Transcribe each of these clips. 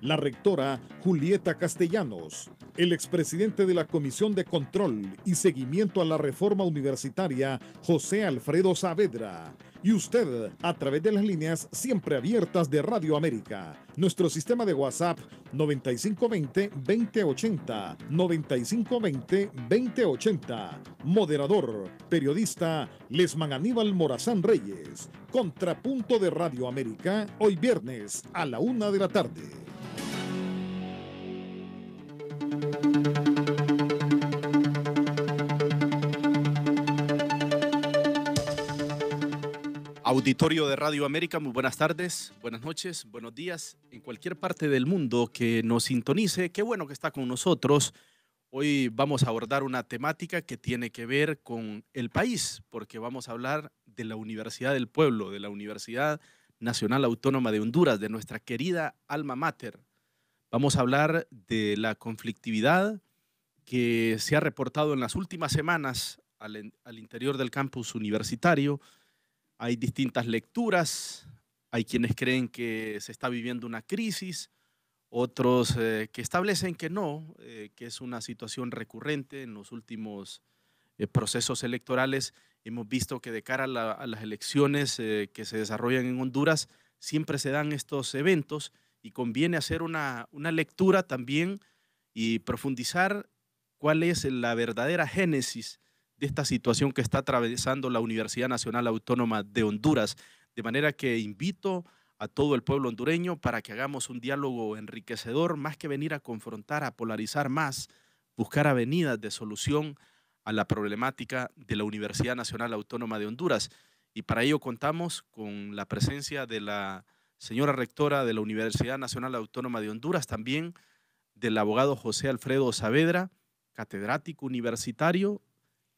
la rectora Julieta Castellanos, el expresidente de la Comisión de Control y Seguimiento a la Reforma Universitaria, José Alfredo Saavedra, y usted a través de las líneas siempre abiertas de Radio América. Nuestro sistema de WhatsApp 9520-2080, 9520-2080. Moderador, periodista Lesman Aníbal Morazán Reyes. Contrapunto de Radio América, hoy viernes a la 1 de la tarde. Auditorio de Radio América, muy buenas tardes, buenas noches, buenos días, en cualquier parte del mundo que nos sintonice. Qué bueno que está con nosotros. Hoy vamos a abordar una temática que tiene que ver con el país, porque vamos a hablar de la Universidad del Pueblo, de la Universidad Nacional Autónoma de Honduras, de nuestra querida alma mater. Vamos a hablar de la conflictividad que se ha reportado en las últimas semanas al interior del campus universitario. Hay distintas lecturas, hay quienes creen que se está viviendo una crisis, otros que establecen que no, que es una situación recurrente en los últimos procesos electorales. Hemos visto que de cara a las elecciones que se desarrollan en Honduras, siempre se dan estos eventos y conviene hacer una lectura también y profundizar cuál es la verdadera génesis de esta situación que está atravesando la Universidad Nacional Autónoma de Honduras. De manera que invito a todo el pueblo hondureño para que hagamos un diálogo enriquecedor, más que venir a confrontar, a polarizar más, buscar avenidas de solución a la problemática de la Universidad Nacional Autónoma de Honduras. Y para ello contamos con la presencia de la señora rectora de la Universidad Nacional Autónoma de Honduras, también del abogado José Alfredo Saavedra, catedrático universitario,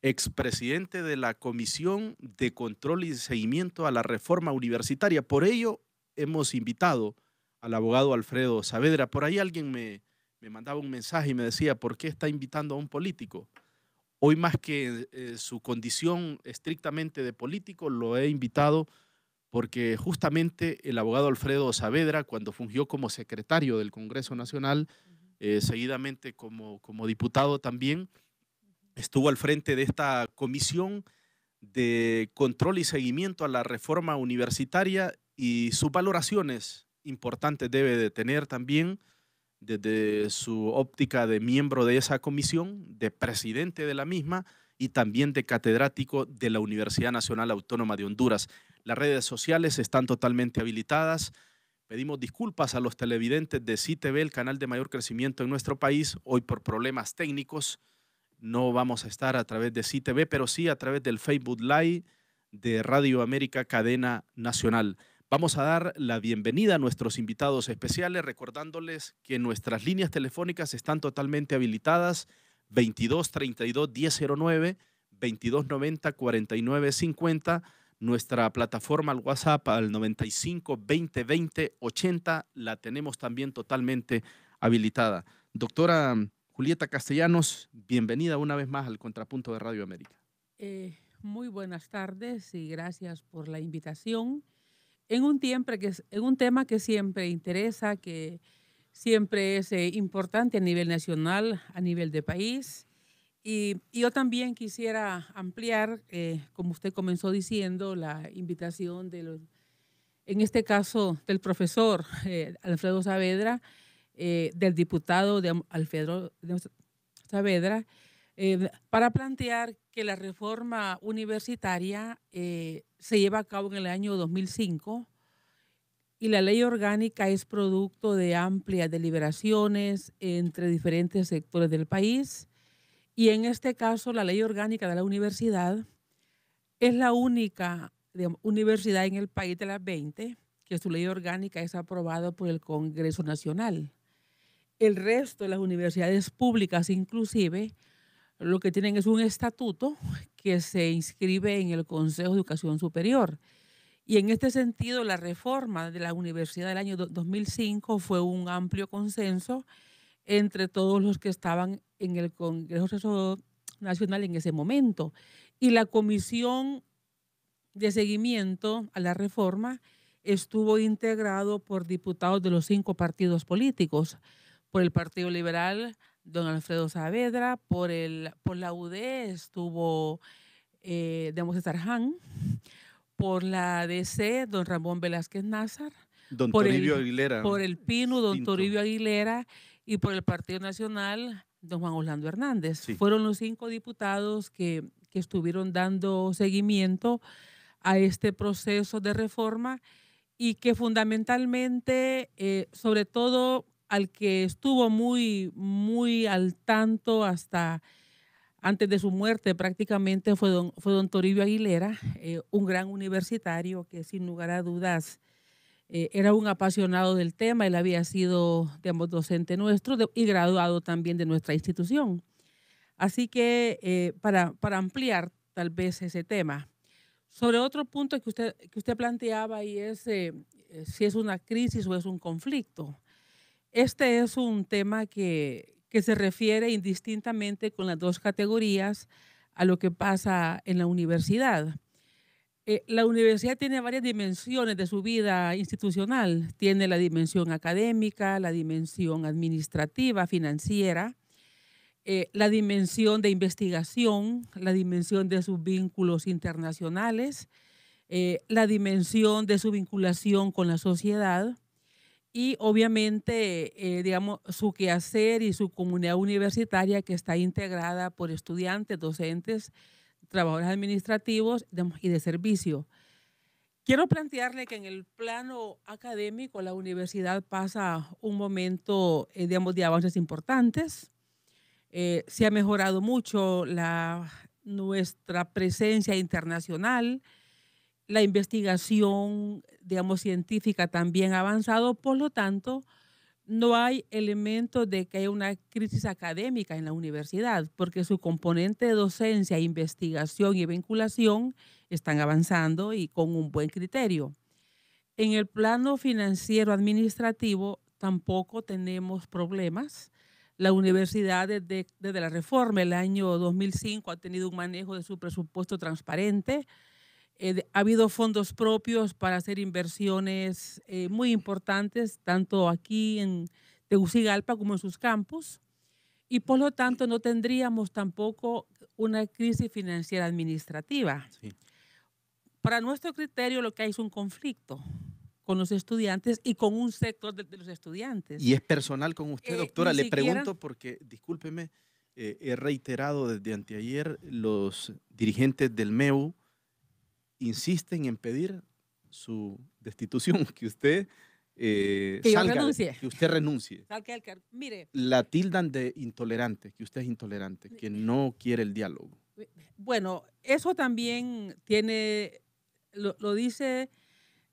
expresidente de la Comisión de Control y Seguimiento a la Reforma Universitaria. Por ello, hemos invitado al abogado Alfredo Saavedra. Por ahí alguien me mandaba un mensaje y me decía, ¿por qué está invitando a un político? Hoy, más que su condición estrictamente de político, lo he invitado porque justamente el abogado Alfredo Saavedra, cuando fungió como secretario del Congreso Nacional, seguidamente como diputado también, estuvo al frente de esta comisión de control y seguimiento a la reforma universitaria, y sus valoraciones importantes debe de tener también desde su óptica de miembro de esa comisión, de presidente de la misma y también de catedrático de la Universidad Nacional Autónoma de Honduras. Las redes sociales están totalmente habilitadas. Pedimos disculpas a los televidentes de CITV, el canal de mayor crecimiento en nuestro país. Hoy, por problemas técnicos, no vamos a estar a través de CITV, pero sí a través del Facebook Live de Radio América Cadena Nacional. Vamos a dar la bienvenida a nuestros invitados especiales, recordándoles que nuestras líneas telefónicas están totalmente habilitadas: 2232-1009, 2290-4950, nuestra plataforma al WhatsApp al 95-2020-80, la tenemos también totalmente habilitada. Doctora Julieta Castellanos, bienvenida una vez más al Contrapunto de Radio América. Muy buenas tardes y gracias por la invitación. En un tema que siempre interesa, que siempre es importante a nivel nacional, a nivel de país. Y yo también quisiera ampliar, como usted comenzó diciendo, la invitación en este caso del profesor Alfredo Saavedra, del diputado Alfredo Saavedra, para plantear que la reforma universitaria se lleva a cabo en el año 2005 y la ley orgánica es producto de amplias deliberaciones entre diferentes sectores del país, y en este caso la ley orgánica de la universidad es la única universidad en el país de las 20 que su ley orgánica es aprobada por el Congreso Nacional. El resto de las universidades públicas, inclusive, lo que tienen es un estatuto que se inscribe en el Consejo de Educación Superior. Y en este sentido, la reforma de la universidad del año 2005 fue un amplio consenso entre todos los que estaban en el Congreso Nacional en ese momento. Y la Comisión de Seguimiento a la Reforma estuvo integrado por diputados de los 5 partidos políticos, por el Partido Liberal, don Alfredo Saavedra, por la UD estuvo Demos Tarján, por la DC, don Ramón Velázquez Nazar, Don por Toribio Aguilera por el PINU, don Pinto. Toribio Aguilera, y por el Partido Nacional, don Juan Orlando Hernández. Sí. Fueron los 5 diputados que estuvieron dando seguimiento a este proceso de reforma y que fundamentalmente, sobre todo al que estuvo muy, muy al tanto hasta antes de su muerte prácticamente fue don Toribio Aguilera, un gran universitario que sin lugar a dudas era un apasionado del tema. Él había sido, digamos, docente nuestro y graduado también de nuestra institución. Así que para ampliar tal vez ese tema, sobre otro punto que usted planteaba y es si es una crisis o es un conflicto. Este es un tema que se refiere indistintamente con las 2 categorías a lo que pasa en la universidad. La universidad tiene varias dimensiones de su vida institucional. Tiene la dimensión académica, la dimensión administrativa, financiera, la dimensión de investigación, la dimensión de sus vínculos internacionales, la dimensión de su vinculación con la sociedad y obviamente, digamos, su quehacer y su comunidad universitaria que está integrada por estudiantes, docentes, trabajadores administrativos y de servicio. Quiero plantearle que en el plano académico la universidad pasa un momento, digamos, de avances importantes. Se ha mejorado mucho nuestra presencia internacional. La investigación, digamos, científica también ha avanzado. Por lo tanto, no hay elementos de que haya una crisis académica en la universidad, porque su componente de docencia, investigación y vinculación están avanzando y con un buen criterio. En el plano financiero administrativo tampoco tenemos problemas. La universidad desde la reforma, el año 2005, ha tenido un manejo de su presupuesto transparente. Ha habido fondos propios para hacer inversiones muy importantes, tanto aquí en Tegucigalpa como en sus campus, y por lo tanto no tendríamos tampoco una crisis financiera administrativa. Sí. Para nuestro criterio lo que hay es un conflicto con los estudiantes y con un sector de los estudiantes. ¿Y es personal con usted, doctora? Le siquiera... pregunto porque, discúlpeme, he reiterado desde anteayer, los dirigentes del MEU insisten en pedir su destitución, que usted renuncie. que usted renuncie. Mire, la tildan de intolerante, que usted es intolerante, que no quiere el diálogo. Bueno, eso también lo dice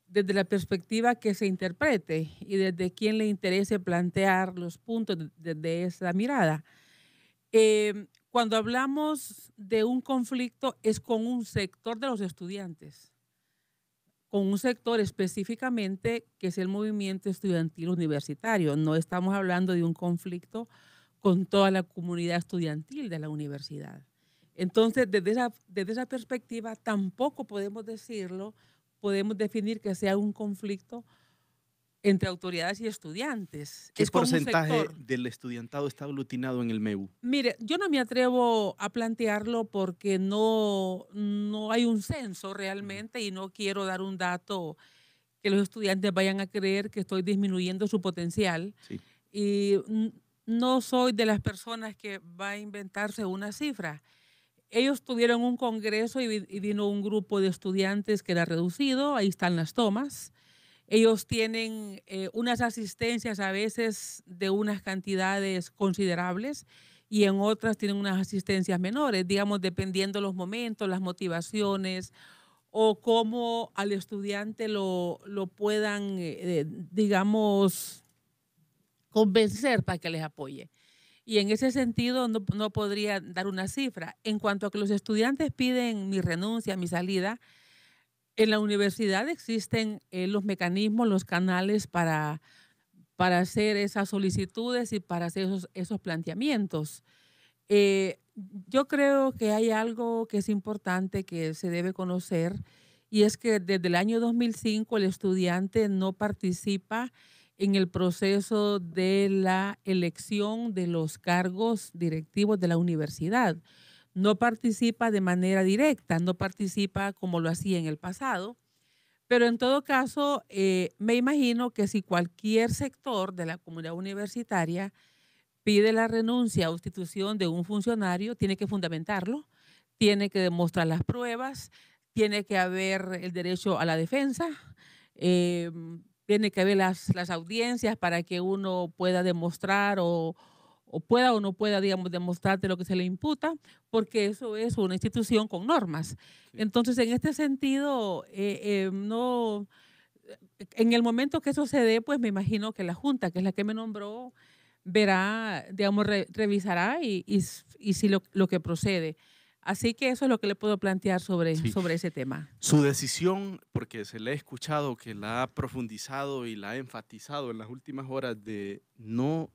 desde la perspectiva que se interprete y desde quien le interese plantear los puntos desde esa mirada. Cuando hablamos de un conflicto es con un sector de los estudiantes, con un sector específicamente que es el movimiento estudiantil universitario. No estamos hablando de un conflicto con toda la comunidad estudiantil de la universidad. Entonces, desde esa perspectiva tampoco podemos definir que sea un conflicto entre autoridades y estudiantes. ¿Qué porcentaje del estudiantado está aglutinado en el MEU? Mire, yo no me atrevo a plantearlo porque no hay un censo realmente y no quiero dar un dato que los estudiantes vayan a creer que estoy disminuyendo su potencial. Sí. Y no soy de las personas que va a inventarse una cifra. Ellos tuvieron un congreso y vino un grupo de estudiantes que era reducido, ahí están las tomas. Ellos tienen unas asistencias a veces de unas cantidades considerables y en otras tienen unas asistencias menores, digamos, dependiendo los momentos, las motivaciones o cómo al estudiante lo puedan, digamos, convencer para que les apoye. Y en ese sentido no podría dar una cifra. En cuanto a que los estudiantes piden mi renuncia, mi salida, en la universidad existen los mecanismos, los canales para hacer esas solicitudes y para hacer esos planteamientos. Yo creo que hay algo que es importante que se debe conocer y es que desde el año 2005 el estudiante no participa en el proceso de la elección de los cargos directivos de la universidad. No participa de manera directa, no participa como lo hacía en el pasado, pero en todo caso, me imagino que si cualquier sector de la comunidad universitaria pide la renuncia o destitución de un funcionario, tiene que fundamentarlo, tiene que demostrar las pruebas, tiene que haber el derecho a la defensa, eh, tiene que haber las audiencias para que uno pueda demostrar o pueda o no pueda, digamos, demostrarte lo que se le imputa, porque eso es una institución con normas. Sí. Entonces, en este sentido, no, en el momento que eso se dé, pues me imagino que la Junta, que es la que me nombró, verá, digamos, revisará y si lo que procede. Así que eso es lo que le puedo plantear sobre, Sí. sobre ese tema. Su decisión, porque se le ha escuchado que la ha profundizado y la ha enfatizado en las últimas horas de no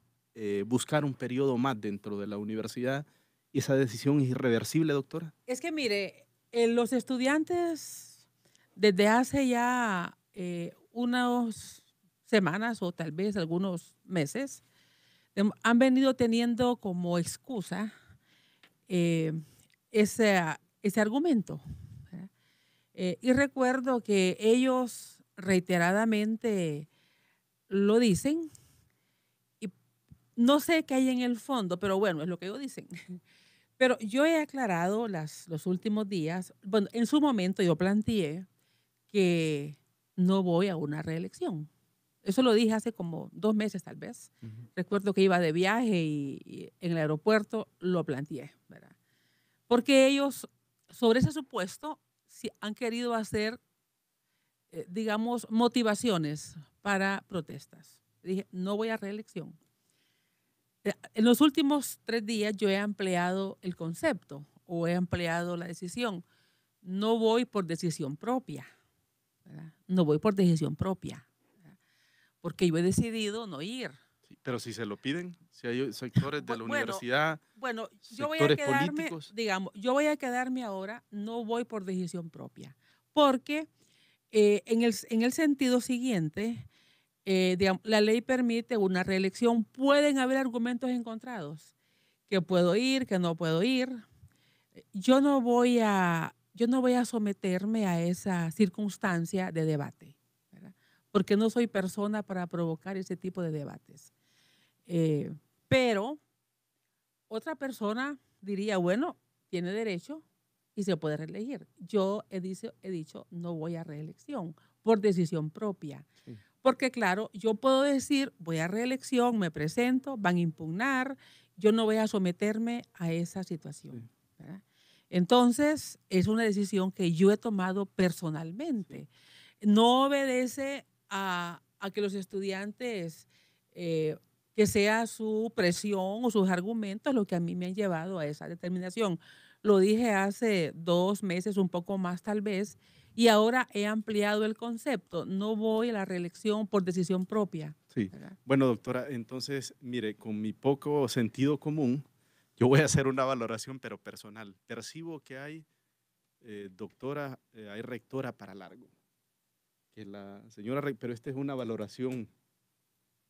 buscar un periodo más dentro de la universidad, ¿esa decisión es irreversible, doctora? Es que mire, los estudiantes desde hace ya unas semanas o tal vez algunos meses han venido teniendo como excusa eh, ese argumento. ¿Verdad? Y recuerdo que ellos reiteradamente lo dicen y no sé qué hay en el fondo, pero bueno, es lo que ellos dicen. Pero yo he aclarado los últimos días, bueno, en su momento yo planteé que no voy a una reelección. Eso lo dije hace como 2 meses tal vez. Recuerdo que iba de viaje y en el aeropuerto lo planteé, ¿verdad? Porque ellos, sobre ese supuesto, sí han querido hacer, digamos, motivaciones para protestas. Dije, no voy a reelección. En los últimos 3 días yo he ampliado el concepto o he ampliado la decisión. No voy por decisión propia, ¿verdad? No voy por decisión propia, ¿verdad? Porque yo he decidido no ir. Sí, pero si se lo piden, si hay sectores de la universidad, Bueno, yo voy a sectores quedarme, políticos. digamos, yo voy a quedarme ahora, no voy por decisión propia, porque en el sentido siguiente, digamos, la ley permite una reelección, pueden haber argumentos encontrados, que puedo ir, que no puedo ir. Yo no voy a someterme a esa circunstancia de debate, ¿verdad? Porque no soy persona para provocar ese tipo de debates. Pero otra persona diría, bueno, tiene derecho y se puede reelegir. Yo he dicho no voy a reelección por decisión propia. Sí. Porque claro, yo puedo decir, voy a reelección, me presento, van a impugnar, yo no voy a someterme a esa situación. Sí. ¿Verdad? Entonces, es una decisión que yo he tomado personalmente. No obedece a que los estudiantes, que sea su presión o sus argumentos lo que a mí me han llevado a esa determinación. Lo dije hace 2 meses, un poco más tal vez, y ahora he ampliado el concepto. No voy a la reelección por decisión propia. Sí. ¿Verdad? Bueno, doctora, entonces, mire, con mi poco sentido común, yo voy a hacer una valoración, pero personal. Percibo que hay, doctora, hay rectora para largo. Que la señora, pero esta es una valoración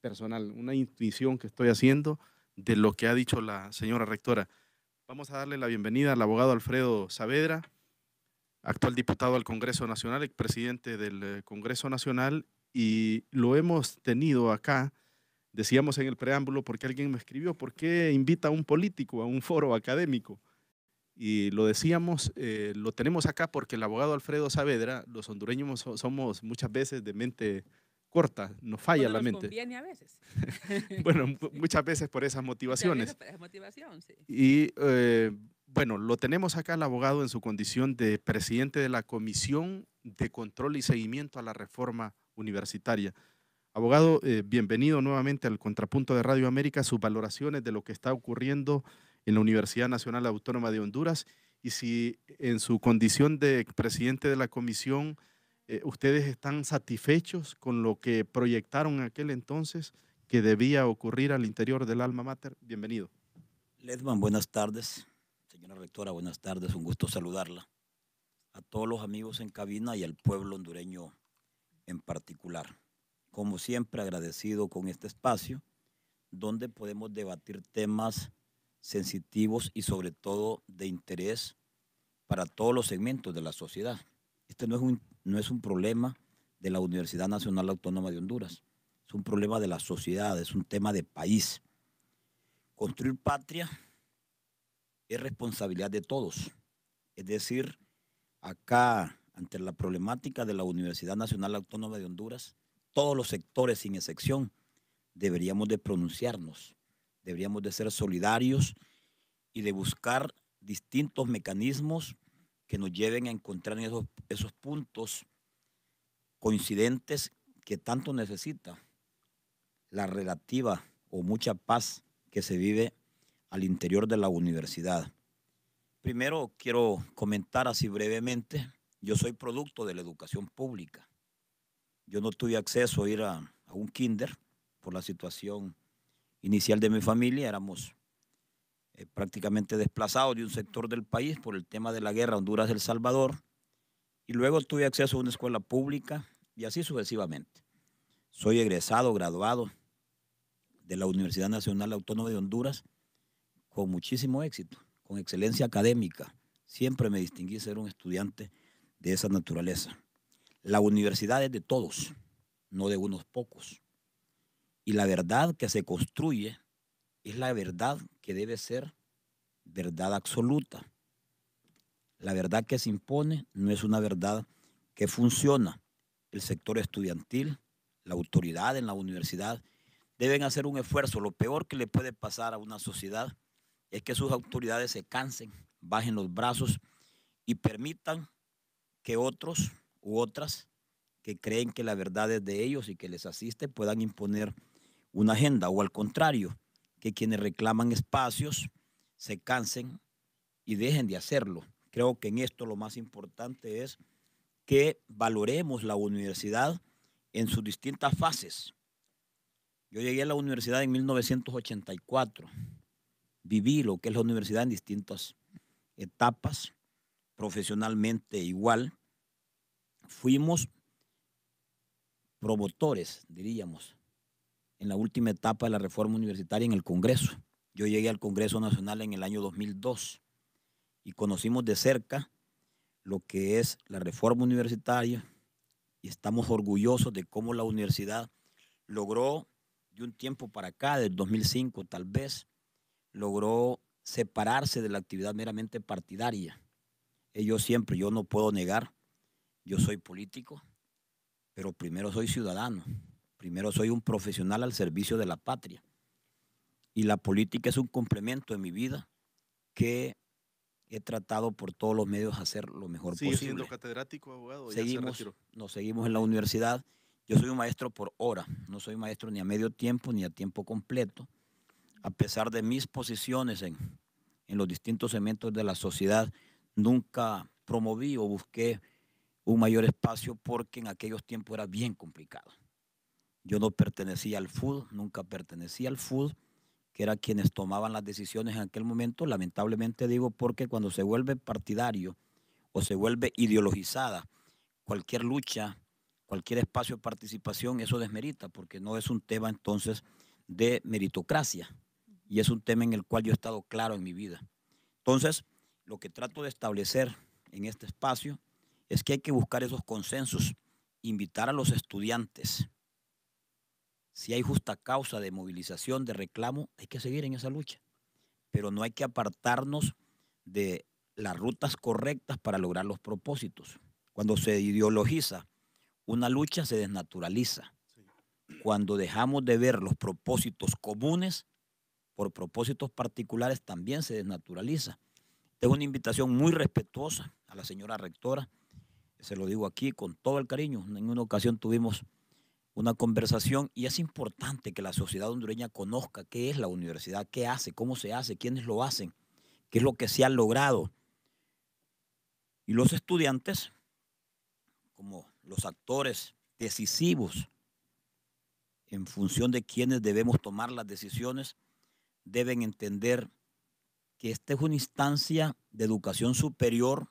personal, una intuición que estoy haciendo de lo que ha dicho la señora rectora. Vamos a darle la bienvenida al abogado Alfredo Saavedra, actual diputado al Congreso Nacional, expresidente del Congreso Nacional, y lo hemos tenido acá, decíamos en el preámbulo, porque alguien me escribió, ¿por qué invita a un político a un foro académico? Y lo decíamos, lo tenemos acá porque el abogado Alfredo Saavedra, los hondureños somos muchas veces de mente corta, nos falla Cuando la nos mente. conviene a veces. Bueno, muchas veces por esas motivaciones. Muchas veces por esa motivación, sí. Y bueno, lo tenemos acá al abogado en su condición de presidente de la Comisión de Control y Seguimiento a la Reforma Universitaria. Abogado, bienvenido nuevamente al Contrapunto de Radio América, sus valoraciones de lo que está ocurriendo en la Universidad Nacional Autónoma de Honduras y si en su condición de presidente de la comisión ustedes están satisfechos con lo que proyectaron en aquel entonces que debía ocurrir al interior del alma mater. Bienvenido. Ledman, buenas tardes. Señora rectora, buenas tardes. Un gusto saludarla. a todos los amigos en cabina y al pueblo hondureño en particular. Como siempre, agradecido con este espacio donde podemos debatir temas sensitivos y sobre todo de interés para todos los segmentos de la sociedad. Este no es un problema de la Universidad Nacional Autónoma de Honduras, es un problema de la sociedad, es un tema de país. Construir patria es responsabilidad de todos. Es decir, acá, ante la problemática de la Universidad Nacional Autónoma de Honduras, todos los sectores, sin excepción, deberíamos de pronunciarnos, deberíamos de ser solidarios y de buscar distintos mecanismos que nos lleven a encontrar esos puntos coincidentes que tanto necesita la relativa o mucha paz que se vive al interior de la universidad. Primero quiero comentar así brevemente, yo soy producto de la educación pública. Yo no tuve acceso a ir a un kinder por la situación inicial de mi familia, éramos prácticamente desplazados de un sector del país por el tema de la guerra Honduras-El Salvador, y luego tuve acceso a una escuela pública y así sucesivamente. Soy egresado, graduado de la Universidad Nacional Autónoma de Honduras con muchísimo éxito, con excelencia académica. Siempre me distinguí ser un estudiante de esa naturaleza. La universidad es de todos, no de unos pocos. Y la verdad que se construye es la verdad que debe ser verdad absoluta. La verdad que se impone no es una verdad que funciona. El sector estudiantil, la autoridad en la universidad deben hacer un esfuerzo. Lo peor que le puede pasar a una sociedad es que sus autoridades se cansen, bajen los brazos y permitan que otros u otras que creen que la verdad es de ellos y que les asiste puedan imponer una agenda, o al contrario, que quienes reclaman espacios se cansen y dejen de hacerlo. Creo que en esto lo más importante es que valoremos la universidad en sus distintas fases. Yo llegué a la universidad en 1984, viví lo que es la universidad en distintas etapas, profesionalmente igual. Fuimos promotores, diríamos, en la última etapa de la reforma universitaria en el Congreso. Yo llegué al Congreso Nacional en el año 2002 y conocimos de cerca lo que es la reforma universitaria y estamos orgullosos de cómo la universidad logró, de un tiempo para acá, del 2005 tal vez, logró separarse de la actividad meramente partidaria. Yo no puedo negar, yo soy político, pero primero soy ciudadano, primero soy un profesional al servicio de la patria. Y la política es un complemento en mi vida que he tratado por todos los medios de hacer lo mejor posible. ¿Sigue siendo catedrático, abogado? Nos seguimos en la universidad. Yo soy un maestro por hora, no soy maestro ni a medio tiempo ni a tiempo completo. A pesar de mis posiciones en los distintos segmentos de la sociedad, nunca promoví o busqué un mayor espacio porque en aquellos tiempos era bien complicado. Yo no pertenecía al FUD, nunca pertenecía al FUD, que era quienes tomaban las decisiones en aquel momento. Lamentablemente digo porque cuando se vuelve partidario o se vuelve ideologizada cualquier lucha, cualquier espacio de participación, eso desmerita, porque no es un tema entonces de meritocracia y es un tema en el cual yo he estado claro en mi vida. Entonces, lo que trato de establecer en este espacio es que hay que buscar esos consensos, invitar a los estudiantes. Si hay justa causa de movilización, de reclamo, hay que seguir en esa lucha, pero no hay que apartarnos de las rutas correctas para lograr los propósitos. Cuando se ideologiza una lucha, se desnaturaliza. Cuando dejamos de ver los propósitos comunes por propósitos particulares, también se desnaturaliza. Tengo una invitación muy respetuosa a la señora rectora, se lo digo aquí con todo el cariño. En una ocasión tuvimos una conversación y es importante que la sociedad hondureña conozca qué es la universidad, qué hace, cómo se hace, quiénes lo hacen, qué es lo que se ha logrado. Y los estudiantes, como los actores decisivos en función de quienes debemos tomar las decisiones, deben entender que esta es una instancia de educación superior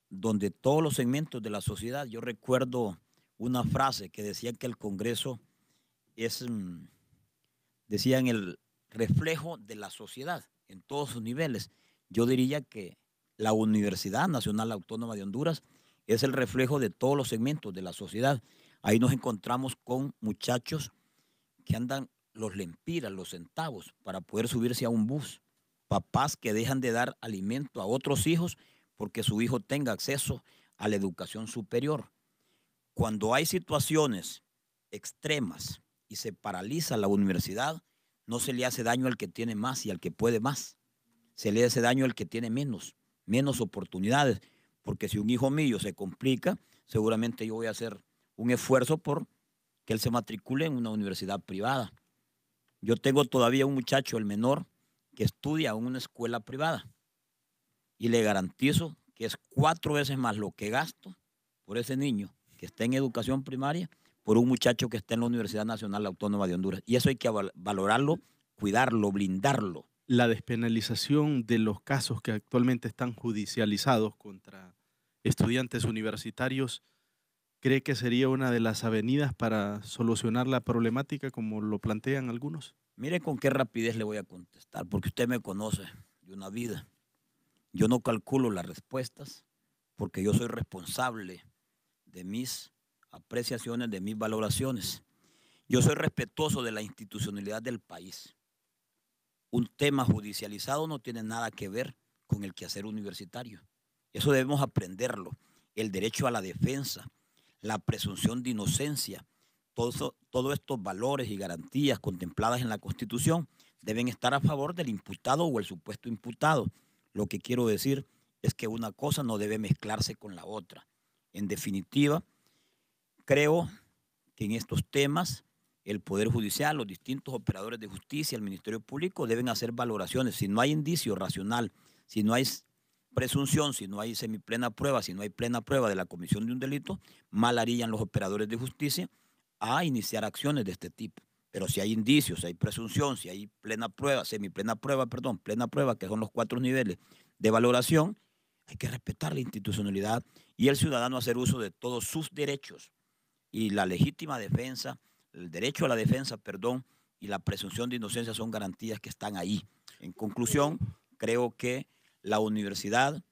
donde todos los segmentos de la sociedad, yo recuerdo una frase que decía que el Congreso es, decían, el reflejo de la sociedad en todos sus niveles. Yo diría que la Universidad Nacional Autónoma de Honduras es el reflejo de todos los segmentos de la sociedad. Ahí nos encontramos con muchachos que andan los lempiras, los centavos, para poder subirse a un bus. Papás que dejan de dar alimento a otros hijos porque su hijo tenga acceso a la educación superior. Cuando hay situaciones extremas y se paraliza la universidad, no se le hace daño al que tiene más y al que puede más. Se le hace daño al que tiene menos oportunidades, porque si un hijo mío se complica, seguramente yo voy a hacer un esfuerzo por que él se matricule en una universidad privada. Yo tengo todavía un muchacho, el menor, que estudia en una escuela privada y le garantizo que es 4 veces más lo que gasto por ese niño que está en educación primaria por un muchacho que está en la Universidad Nacional Autónoma de Honduras. Y eso hay que valorarlo, cuidarlo, blindarlo. La despenalización de los casos que actualmente están judicializados contra estudiantes universitarios, ¿cree que sería una de las avenidas para solucionar la problemática como lo plantean algunos? Mire con qué rapidez le voy a contestar, porque usted me conoce de una vida. Yo no calculo las respuestas porque yo soy responsable de mis apreciaciones, de mis valoraciones. Yo soy respetuoso de la institucionalidad del país. Un tema judicializado no tiene nada que ver con el quehacer universitario. Eso debemos aprenderlo. El derecho a la defensa, la presunción de inocencia, todos estos valores y garantías contempladas en la Constitución deben estar a favor del imputado o el supuesto imputado. Lo que quiero decir es que una cosa no debe mezclarse con la otra. En definitiva, creo que en estos temas el Poder Judicial, los distintos operadores de justicia, el Ministerio Público deben hacer valoraciones. Si no hay indicio racional, si no hay presunción, si no hay semiplena prueba, si no hay plena prueba de la comisión de un delito, mal harían los operadores de justicia a iniciar acciones de este tipo. Pero si hay indicios, si hay presunción, si hay plena prueba, plena prueba, que son los 4 niveles de valoración, hay que respetar la institucionalidad y el ciudadano hacer uso de todos sus derechos. Y la legítima defensa, el derecho a la defensa, y la presunción de inocencia son garantías que están ahí. En conclusión, creo que la universidad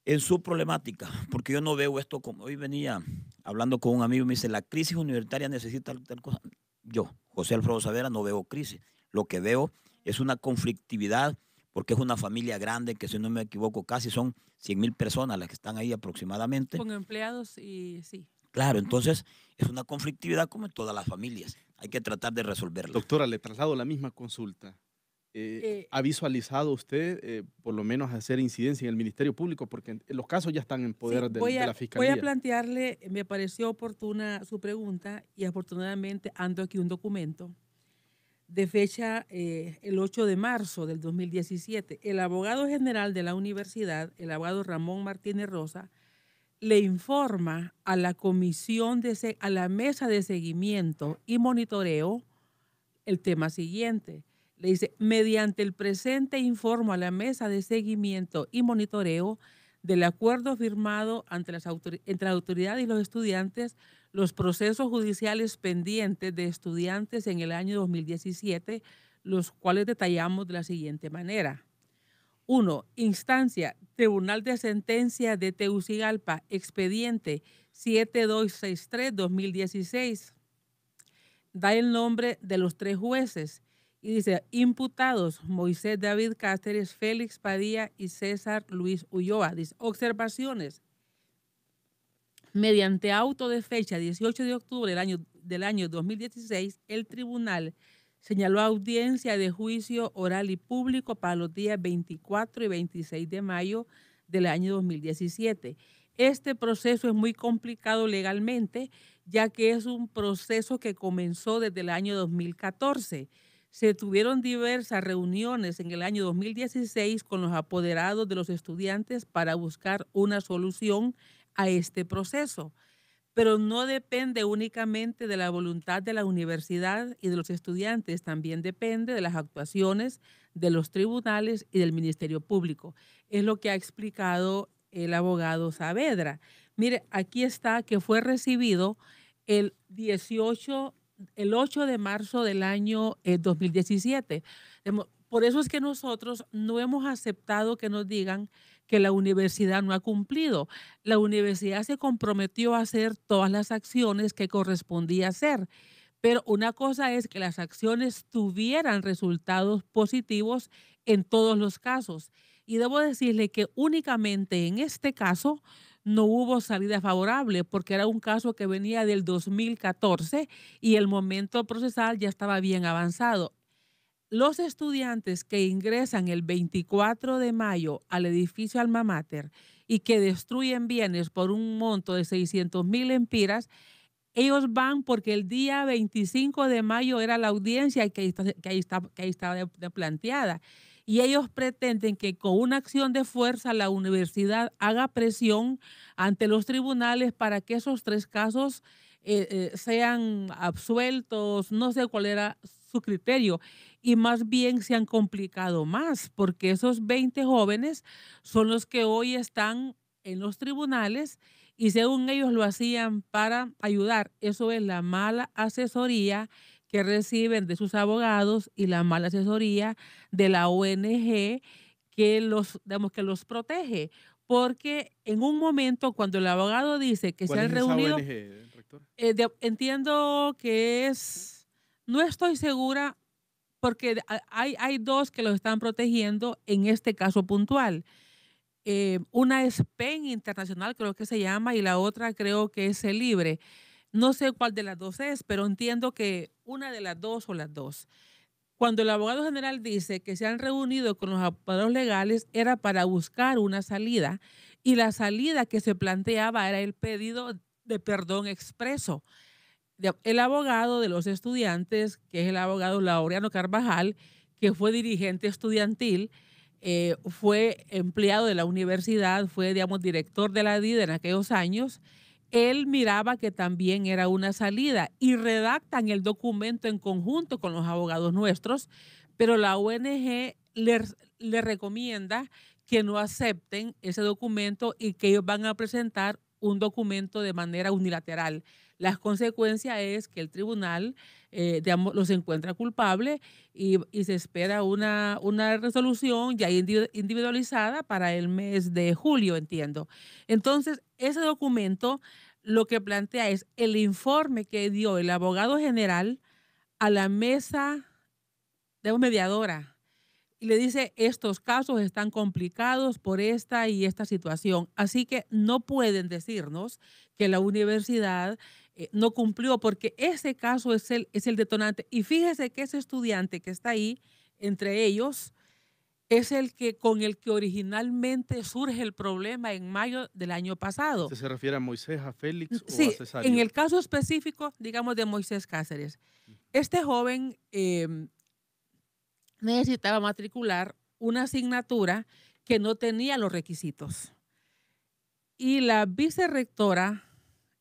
en su problemática, porque yo no veo esto como, hoy venía hablando con un amigo y me dice, la crisis universitaria necesita tal cosa. Yo, José Alfredo Saavedra, no veo crisis. Lo que veo es una conflictividad, porque es una familia grande, que si no me equivoco casi son 100,000 personas las que están ahí aproximadamente. Con empleados y sí. Claro, entonces es una conflictividad como en todas las familias. Hay que tratar de resolverla. Doctora, le traslado la misma consulta. ¿Ha visualizado usted, por lo menos, hacer incidencia en el Ministerio Público? Porque los casos ya están en poder de la Fiscalía. Voy a plantearle, me pareció oportuna su pregunta y afortunadamente ando aquí un documento de fecha el 8 de marzo del 2017. El abogado general de la universidad, el abogado Ramón Martínez Rosa, le informa a la a la mesa de seguimiento y monitoreo el tema siguiente. Le dice, mediante el presente informo a la mesa de seguimiento y monitoreo del acuerdo firmado entre la autoridad y los estudiantes, los procesos judiciales pendientes de estudiantes en el año 2017, los cuales detallamos de la siguiente manera. 1. Instancia, Tribunal de Sentencia de Tegucigalpa, expediente 7263-2016. Da el nombre de los 3 jueces y dice, imputados Moisés David Cáceres, Félix Padilla y César Luis Ulloa. Dice, observaciones. Mediante auto de fecha 18 de octubre del año 2016, el tribunal señaló audiencia de juicio oral y público para los días 24 y 26 de mayo del año 2017. Este proceso es muy complicado legalmente, ya que es un proceso que comenzó desde el año 2014. Se tuvieron diversas reuniones en el año 2016 con los apoderados de los estudiantes para buscar una solución a este proceso, pero no depende únicamente de la voluntad de la universidad y de los estudiantes, también depende de las actuaciones de los tribunales y del Ministerio Público. Es lo que ha explicado el abogado Saavedra. Mire, aquí está que fue recibido el 8 de marzo del año 2017. Por eso es que nosotros no hemos aceptado que nos digan que la universidad no ha cumplido. La universidad se comprometió a hacer todas las acciones que correspondía hacer. Pero una cosa es que las acciones tuvieran resultados positivos en todos los casos. Y debo decirle que únicamente en este caso no hubo salida favorable porque era un caso que venía del 2014 y el momento procesal ya estaba bien avanzado. Los estudiantes que ingresan el 24 de mayo al edificio Alma Mater y que destruyen bienes por un monto de 600,000 lempiras, ellos van porque el día 25 de mayo era la audiencia que ahí estaba planteada. Y ellos pretenden que con una acción de fuerza la universidad haga presión ante los tribunales para que esos 3 casos sean absueltos. No sé cuál era su criterio. Y más bien se han complicado más porque esos 20 jóvenes son los que hoy están en los tribunales y según ellos lo hacían para ayudar. Eso es la mala asesoría que reciben de sus abogados y la mala asesoría de la ONG que que los protege. Porque en un momento cuando el abogado dice que se han reunido, ONG, rector? Entiendo que no estoy segura porque hay 2 que los están protegiendo en este caso puntual. Una es PEN Internacional, creo que se llama, y la otra creo que es El Libre. No sé cuál de las 2 es, pero entiendo que una de las 2 o las 2. Cuando el abogado general dice que se han reunido con los abogados legales era para buscar una salida y la salida que se planteaba era el pedido de perdón expreso. El abogado de los estudiantes, que es el abogado Laureano Carvajal, que fue dirigente estudiantil, fue empleado de la universidad, fue, digamos, director de la DID en aquellos años. Él miraba que también era una salida y redactan el documento en conjunto con los abogados nuestros, pero la ONG le recomienda que no acepten ese documento y que ellos van a presentar un documento de manera unilateral. Las consecuencias es que el tribunal digamos, los encuentra culpables y se espera una resolución ya individualizada para el mes de julio, entiendo. Entonces, ese documento lo que plantea es el informe que dio el abogado general a la mesa de mediadora. Y le dice, estos casos están complicados por esta y esta situación. Así que no pueden decirnos que la universidad no cumplió, porque ese caso es el detonante. Y fíjese que ese estudiante que está ahí, entre ellos, es con el que originalmente surge el problema en mayo del año pasado. ¿Usted se refiere a Moisés, a Félix o Sí, a Cesario? en el caso específico, digamos, de Moisés Cáceres. Este joven necesitaba matricular una asignatura que no tenía los requisitos. Y la vicerrectora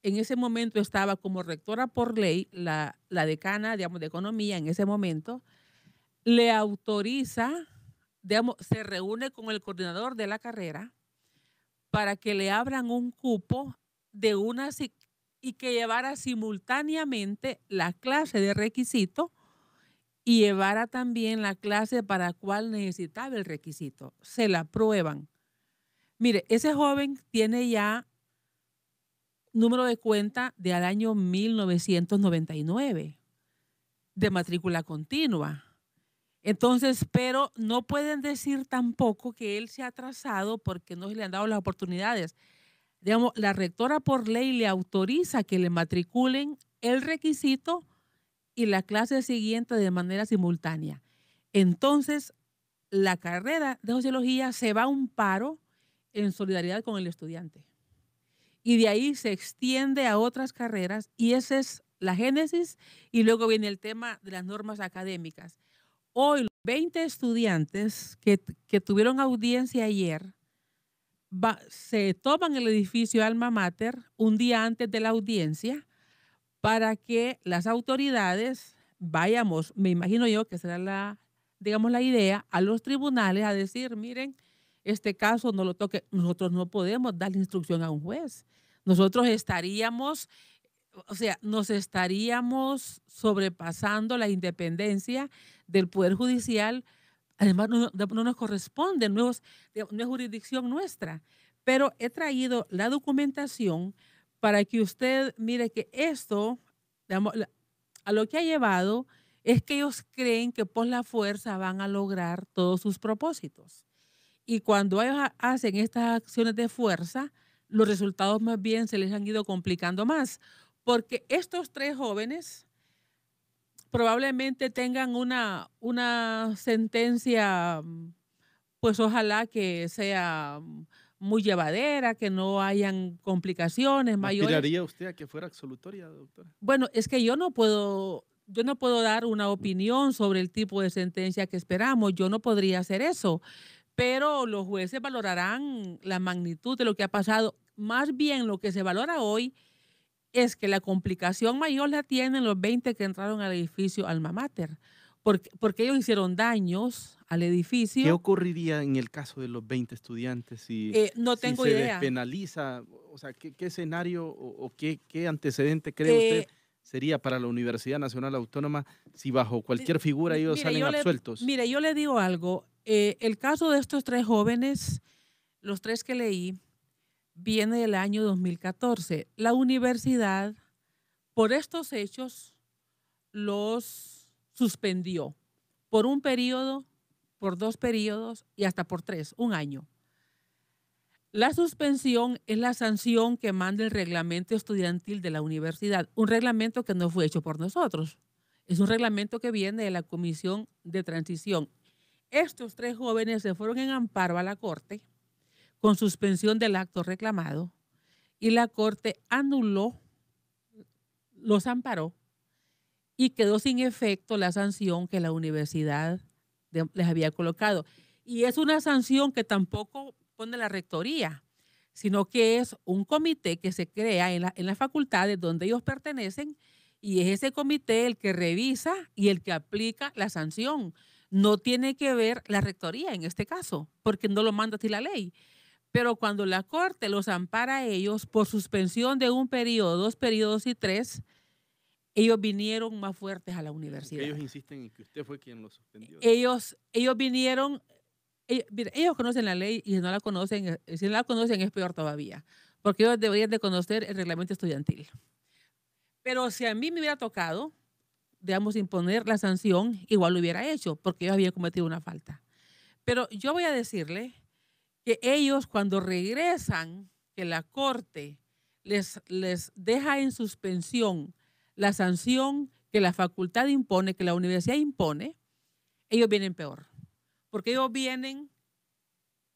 en ese momento estaba como rectora por ley, la decana, digamos, de economía en ese momento, le autoriza, digamos, se reúne con el coordinador de la carrera para que le abran un cupo de y que llevara simultáneamente la clase de requisito y llevara también la clase para la cual necesitaba el requisito. Se la aprueban. Mire, ese joven tiene ya número de cuenta del año 1999 de matrícula continua. Entonces, pero no pueden decir tampoco que él se ha atrasado porque no se le han dado las oportunidades. Digamos, la rectora por ley le autoriza que le matriculen el requisito y la clase siguiente de manera simultánea. Entonces, la carrera de sociología se va a un paro en solidaridad con el estudiante. Y de ahí se extiende a otras carreras y esa es la génesis y luego viene el tema de las normas académicas. Hoy, los 20 estudiantes que tuvieron audiencia ayer se toman el edificio Alma Mater un día antes de la audiencia para que las autoridades vayamos, me imagino yo que será digamos, la idea, a los tribunales a decir, miren, este caso no lo toque. Nosotros no podemos darle instrucción a un juez. Nosotros estaríamos, o sea, nos estaríamos sobrepasando la independencia del Poder Judicial. Además, no nos corresponde, no es jurisdicción nuestra. Pero he traído la documentación para que usted mire que esto, digamos, a lo que ha llevado es que ellos creen que por la fuerza van a lograr todos sus propósitos. Y cuando ellos hacen estas acciones de fuerza, los resultados más bien se les han ido complicando más. Porque estos 3 jóvenes probablemente tengan una sentencia, pues ojalá que sea muy llevadera, que no hayan complicaciones mayores. ¿Aspiraría usted a que fuera absolutoria, doctora? Bueno, es que yo no puedo dar una opinión sobre el tipo de sentencia que esperamos. Yo no podría hacer eso. Pero los jueces valorarán la magnitud de lo que ha pasado. Más bien lo que se valora hoy es que la complicación mayor la tienen los 20 que entraron al edificio Alma Mater, porque ellos hicieron daños al edificio. ¿Qué ocurriría en el caso de los 20 estudiantes si, no tengo si se idea. despenaliza? O sea, ¿qué escenario o qué antecedente cree usted sería para la Universidad Nacional Autónoma si bajo cualquier figura ellos salen absueltos? Mire, yo le digo algo. El caso de estos 3 jóvenes, los 3 que leí, viene del año 2014. La universidad, por estos hechos, los suspendió por un periodo, por 2 periodos y hasta por 3, un año. La suspensión es la sanción que manda el reglamento estudiantil de la universidad, un reglamento que no fue hecho por nosotros. Es un reglamento que viene de la Comisión de Transición. Estos 3 jóvenes se fueron en amparo a la Corte con suspensión del acto reclamado y la Corte anuló, los amparó y quedó sin efecto la sanción que la universidad les había colocado. Y es una sanción que tampoco pone la rectoría, sino que es un comité que se crea en las facultades donde ellos pertenecen y es ese comité el que revisa y el que aplica la sanción. No tiene que ver la rectoría en este caso, porque no lo manda así la ley. Pero cuando la Corte los ampara a ellos por suspensión de un periodo, 2 periodos y 3, ellos vinieron más fuertes a la universidad. Porque ellos insisten en que usted fue quien los suspendió. Ellos vinieron, ellos conocen la ley y si no la conocen es peor todavía, porque ellos deberían de conocer el reglamento estudiantil. Pero si a mí me hubiera tocado, digamos, imponer la sanción, igual lo hubiera hecho, porque ellos habían cometido una falta. Pero yo voy a decirle que ellos cuando regresan, que la Corte les deja en suspensión la sanción que la facultad impone, que la universidad impone, ellos vienen peor. Porque ellos vienen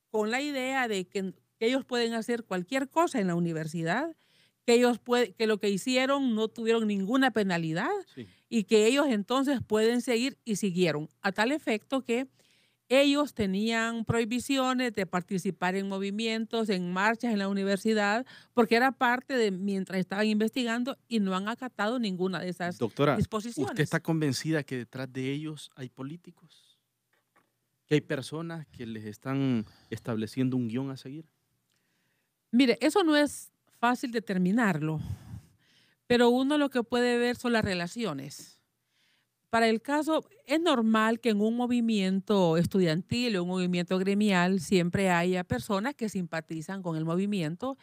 con la idea de que ellos pueden hacer cualquier cosa en la universidad, que lo que hicieron no tuvieron ninguna penalidad, sí, y que ellos entonces pueden seguir y siguieron, a tal efecto que ellos tenían prohibiciones de participar en movimientos, en marchas en la universidad, porque era parte de mientras estaban investigando y no han acatado ninguna de esas disposiciones. ¿Usted está convencida que detrás de ellos hay políticos? ¿Que hay personas que les están estableciendo un guión a seguir? Mire, eso no es fácil determinarlo, pero uno lo que puede ver son las relaciones. Para el caso, es normal que en un movimiento estudiantil o un movimiento gremial siempre haya personas que simpatizan con el movimiento.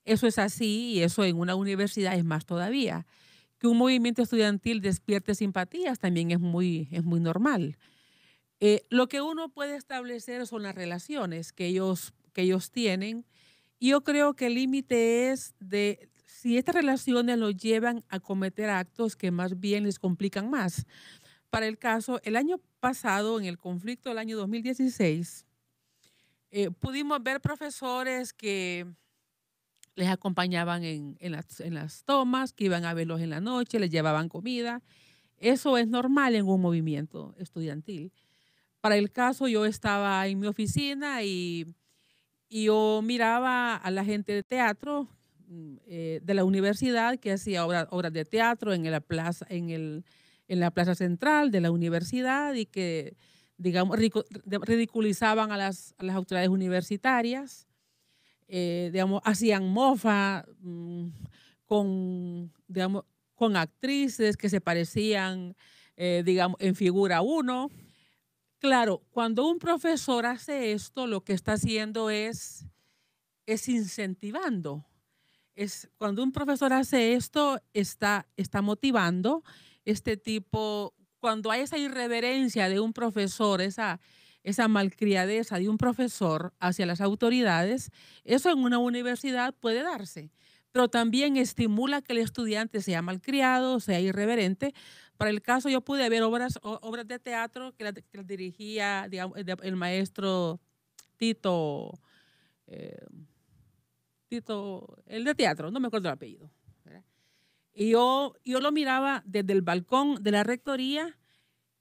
Eso es así y eso en una universidad es más todavía. Que un movimiento estudiantil despierte simpatías también es muy normal. Lo que uno puede establecer son las relaciones que ellos tienen. Y yo creo que el límite es de si estas relaciones los llevan a cometer actos que más bien les complican más. Para el caso, el año pasado, en el conflicto del año 2016, pudimos ver profesores que les acompañaban en las tomas, que iban a verlos en la noche, les llevaban comida. Eso es normal en un movimiento estudiantil. Para el caso, yo estaba en mi oficina y yo miraba a la gente de teatro de la universidad que hacía obras de teatro en la plaza central de la universidad y que digamos, ridiculizaban a las autoridades universitarias, digamos, hacían mofa digamos, con actrices que se parecían, digamos, en figura 1. Claro, cuando un profesor hace esto, lo que está haciendo es incentivando. Cuando un profesor hace esto, está motivando este tipo. Cuando hay esa irreverencia de un profesor, esa malcriadeza de un profesor hacia las autoridades, eso en una universidad puede darse. Pero también estimula que el estudiante sea malcriado, sea irreverente. Para el caso, yo pude ver obras de teatro que las dirigía, digamos, el maestro Tito, el de teatro, no me acuerdo el apellido, ¿verdad? Y yo lo miraba desde el balcón de la rectoría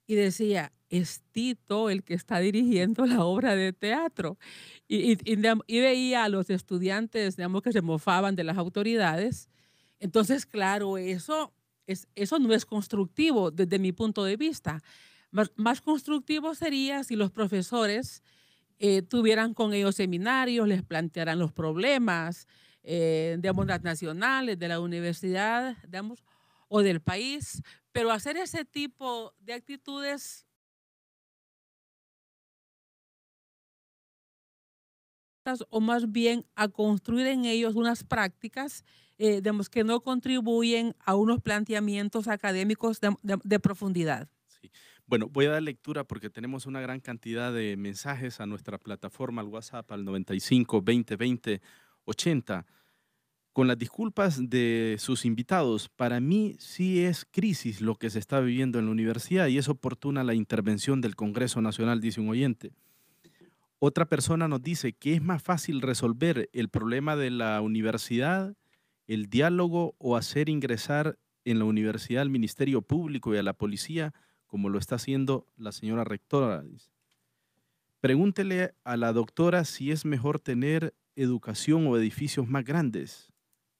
y decía, es Tito el que está dirigiendo la obra de teatro. Y veía a los estudiantes, digamos, que se mofaban de las autoridades. Entonces, claro, eso no es constructivo desde mi punto de vista. Más constructivo sería si los profesores tuvieran con ellos seminarios, les plantearan los problemas, digamos, las nacionales, de la universidad, digamos, o del país, pero hacer ese tipo de actitudes o más bien a construir en ellos unas prácticas, digamos, que no contribuyen a unos planteamientos académicos de profundidad. Sí. Bueno, voy a dar lectura porque tenemos una gran cantidad de mensajes a nuestra plataforma, al WhatsApp, al 95 20 20 80. Con las disculpas de sus invitados, para mí sí es crisis lo que se está viviendo en la universidad y es oportuna la intervención del Congreso Nacional, dice un oyente. Otra persona nos dice que es más fácil resolver el problema de la universidad, el diálogo o hacer ingresar en la universidad al Ministerio Público y a la policía, como lo está haciendo la señora rectora. Pregúntele a la doctora si es mejor tener educación o edificios más grandes.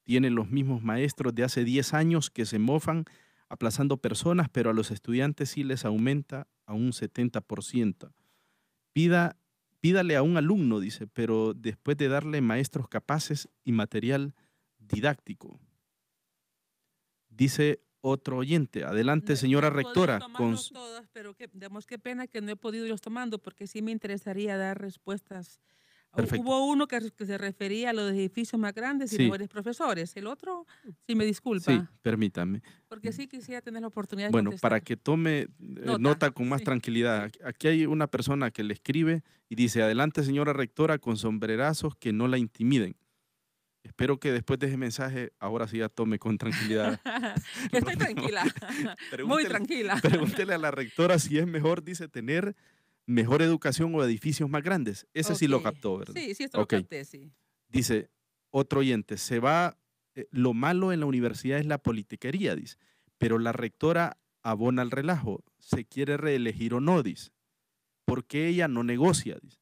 Tienen los mismos maestros de hace 10 años que se mofan aplazando personas, pero a los estudiantes sí les aumenta a un 70%. Pídale a un alumno, dice, pero después de darle maestros capaces y material didáctico. Dice otro oyente. Adelante, señora rectora. Todas, pero qué pena que no he podido irlos tomando, porque sí me interesaría dar respuestas. Perfecto. Hubo uno que se refería a los edificios más grandes y mejores profesores. El otro, sí me disculpa. Sí, permítame. Porque sí quisiera tener la oportunidad de contestar. Para que tome nota con más tranquilidad. Aquí hay una persona que le escribe y dice, adelante, señora rectora, con sombrerazos que no la intimiden. Espero que después de ese mensaje, ahora sí ya tome con tranquilidad. Estoy tranquila, muy tranquila. Pregúntele a la rectora si es mejor, dice, tener mejor educación o edificios más grandes. Ese sí lo captó, ¿verdad? Sí, esto lo capté, sí. Dice otro oyente, lo malo en la universidad es la politiquería, dice, pero la rectora abona el relajo, se quiere reelegir o no, dice. ¿Por qué ella no negocia? Dice.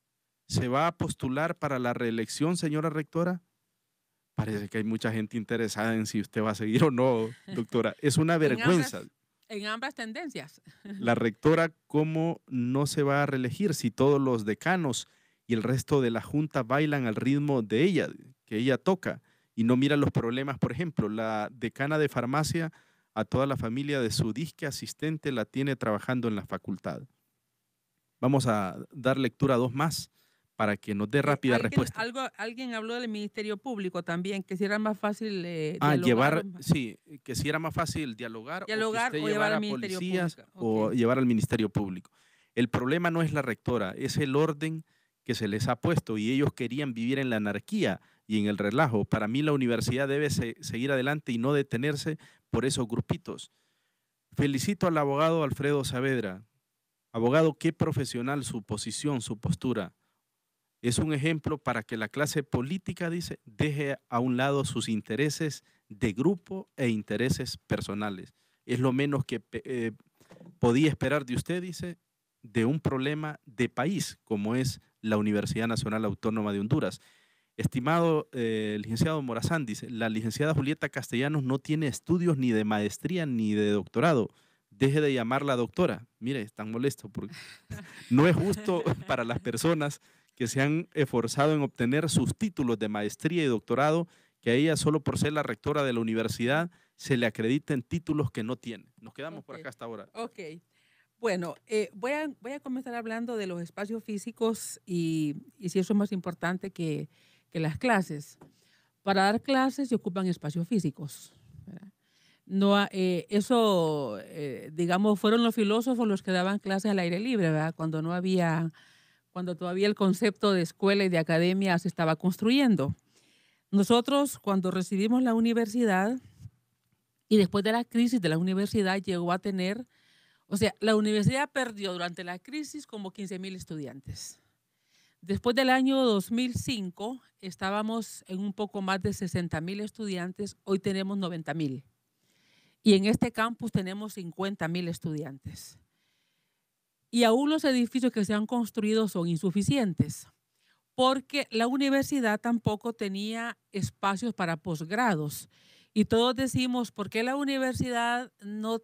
¿Se va a postular para la reelección, señora rectora? Parece que hay mucha gente interesada en si usted va a seguir o no, doctora. Es una vergüenza. En ambas tendencias. La rectora, ¿cómo no se va a reelegir si todos los decanos y el resto de la junta bailan al ritmo de ella, que ella toca, y no mira los problemas? Por ejemplo, la decana de farmacia, a toda la familia de su disque asistente la tiene trabajando en la facultad. Vamos a dar lectura a dos más para que nos dé rápida respuesta. Alguien habló del Ministerio Público también, que si era más fácil dialogar. Que si era más fácil dialogar o llevar al Ministerio Público. O llevar al Ministerio Público. El problema no es la rectora, es el orden que se les ha puesto y ellos querían vivir en la anarquía y en el relajo. Para mí la universidad debe seguir adelante y no detenerse por esos grupitos. Felicito al abogado Alfredo Saavedra. Abogado, qué profesional su posición, su postura. Es un ejemplo para que la clase política, dice, deje a un lado sus intereses de grupo e intereses personales. Es lo menos que podía esperar de usted, dice, de un problema de país como es la Universidad Nacional Autónoma de Honduras. Estimado licenciado Morazán, dice, la licenciada Julieta Castellanos no tiene estudios ni de maestría ni de doctorado. deje de llamarla doctora. Mire, están molestos porque no es justo para las personas que se han esforzado en obtener sus títulos de maestría y doctorado, que a ella solo por ser la rectora de la universidad se le acrediten títulos que no tiene. Nos quedamos por acá hasta ahora. Ok. Bueno, voy a comenzar hablando de los espacios físicos y si eso es más importante que las clases. Para dar clases se ocupan espacios físicos, ¿verdad? No, digamos, fueron los filósofos los que daban clases al aire libre, ¿verdad? Cuando todavía el concepto de escuela y de academia se estaba construyendo. Nosotros, cuando recibimos la universidad y después de la crisis de la universidad llegó a tener, o sea, la universidad perdió durante la crisis como 15,000 estudiantes. Después del año 2005 estábamos en un poco más de 60,000 estudiantes, hoy tenemos 90,000. Y en este campus tenemos 50,000 estudiantes. Y aún los edificios que se han construido son insuficientes, porque la universidad tampoco tenía espacios para posgrados. Y todos decimos, ¿por qué la universidad no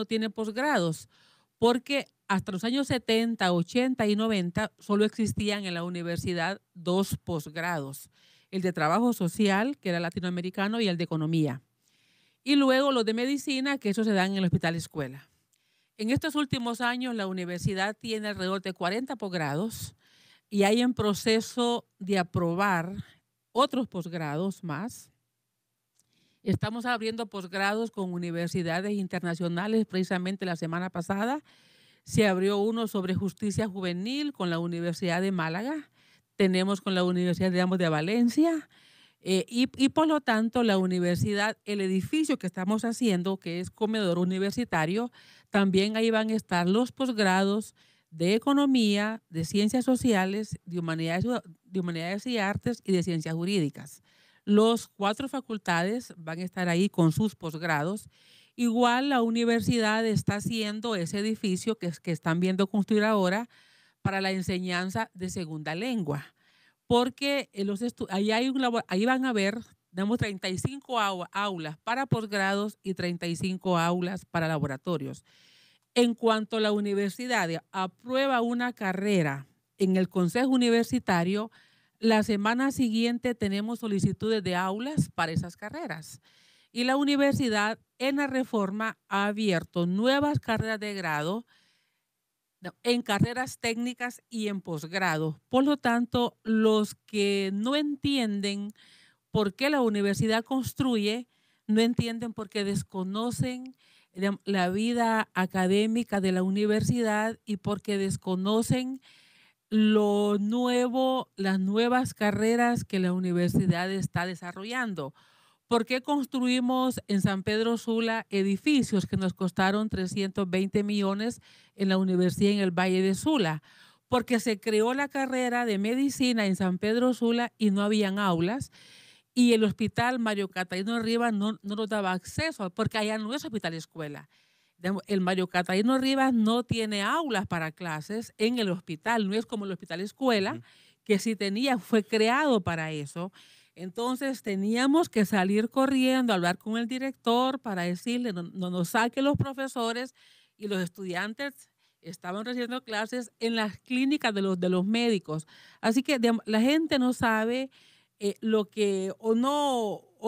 tiene posgrados? Porque hasta los años 70, 80 y 90 solo existían en la universidad 2 posgrados, el de trabajo social, que era latinoamericano, y el de economía. Y luego los de medicina, que eso se dan en el hospital escuela. En estos últimos años la universidad tiene alrededor de 40 posgrados y hay en proceso de aprobar otros posgrados más. Estamos abriendo posgrados con universidades internacionales. Precisamente la semana pasada se abrió uno sobre justicia juvenil con la Universidad de Málaga. Tenemos con la Universidad de Valencia. Y por lo tanto, la universidad, el edificio que estamos haciendo, que es comedor universitario, también ahí van a estar los posgrados de economía, de ciencias sociales, de humanidades y artes y de ciencias jurídicas. Los 4 facultades van a estar ahí con sus posgrados. Igual la universidad está haciendo ese edificio que están viendo construir ahora para la enseñanza de segunda lengua. Porque ahí van a haber, tenemos 35 aulas para posgrados y 35 aulas para laboratorios. En cuanto la universidad aprueba una carrera en el Consejo Universitario, la semana siguiente tenemos solicitudes de aulas para esas carreras. Y la universidad en la reforma ha abierto nuevas carreras de grado en carreras técnicas y en posgrado. Por lo tanto, los que no entienden por qué la universidad construye, no entienden porque desconocen la vida académica de la universidad y porque desconocen lo nuevo, las nuevas carreras que la universidad está desarrollando. ¿Por qué construimos en San Pedro Sula edificios que nos costaron 320 millones en la universidad en el Valle de Sula? Porque se creó la carrera de medicina en San Pedro Sula y no habían aulas. Y el hospital Mario Catarino Rivas no nos daba acceso, porque allá no es hospital escuela. El Mario Catarino Rivas no tiene aulas para clases en el hospital, no es como el hospital escuela, que sí tenía, fue creado para eso. Entonces teníamos que salir corriendo a hablar con el director para decirle no nos saque los profesores, y los estudiantes estaban recibiendo clases en las clínicas de los médicos. Así que la gente no sabe lo que o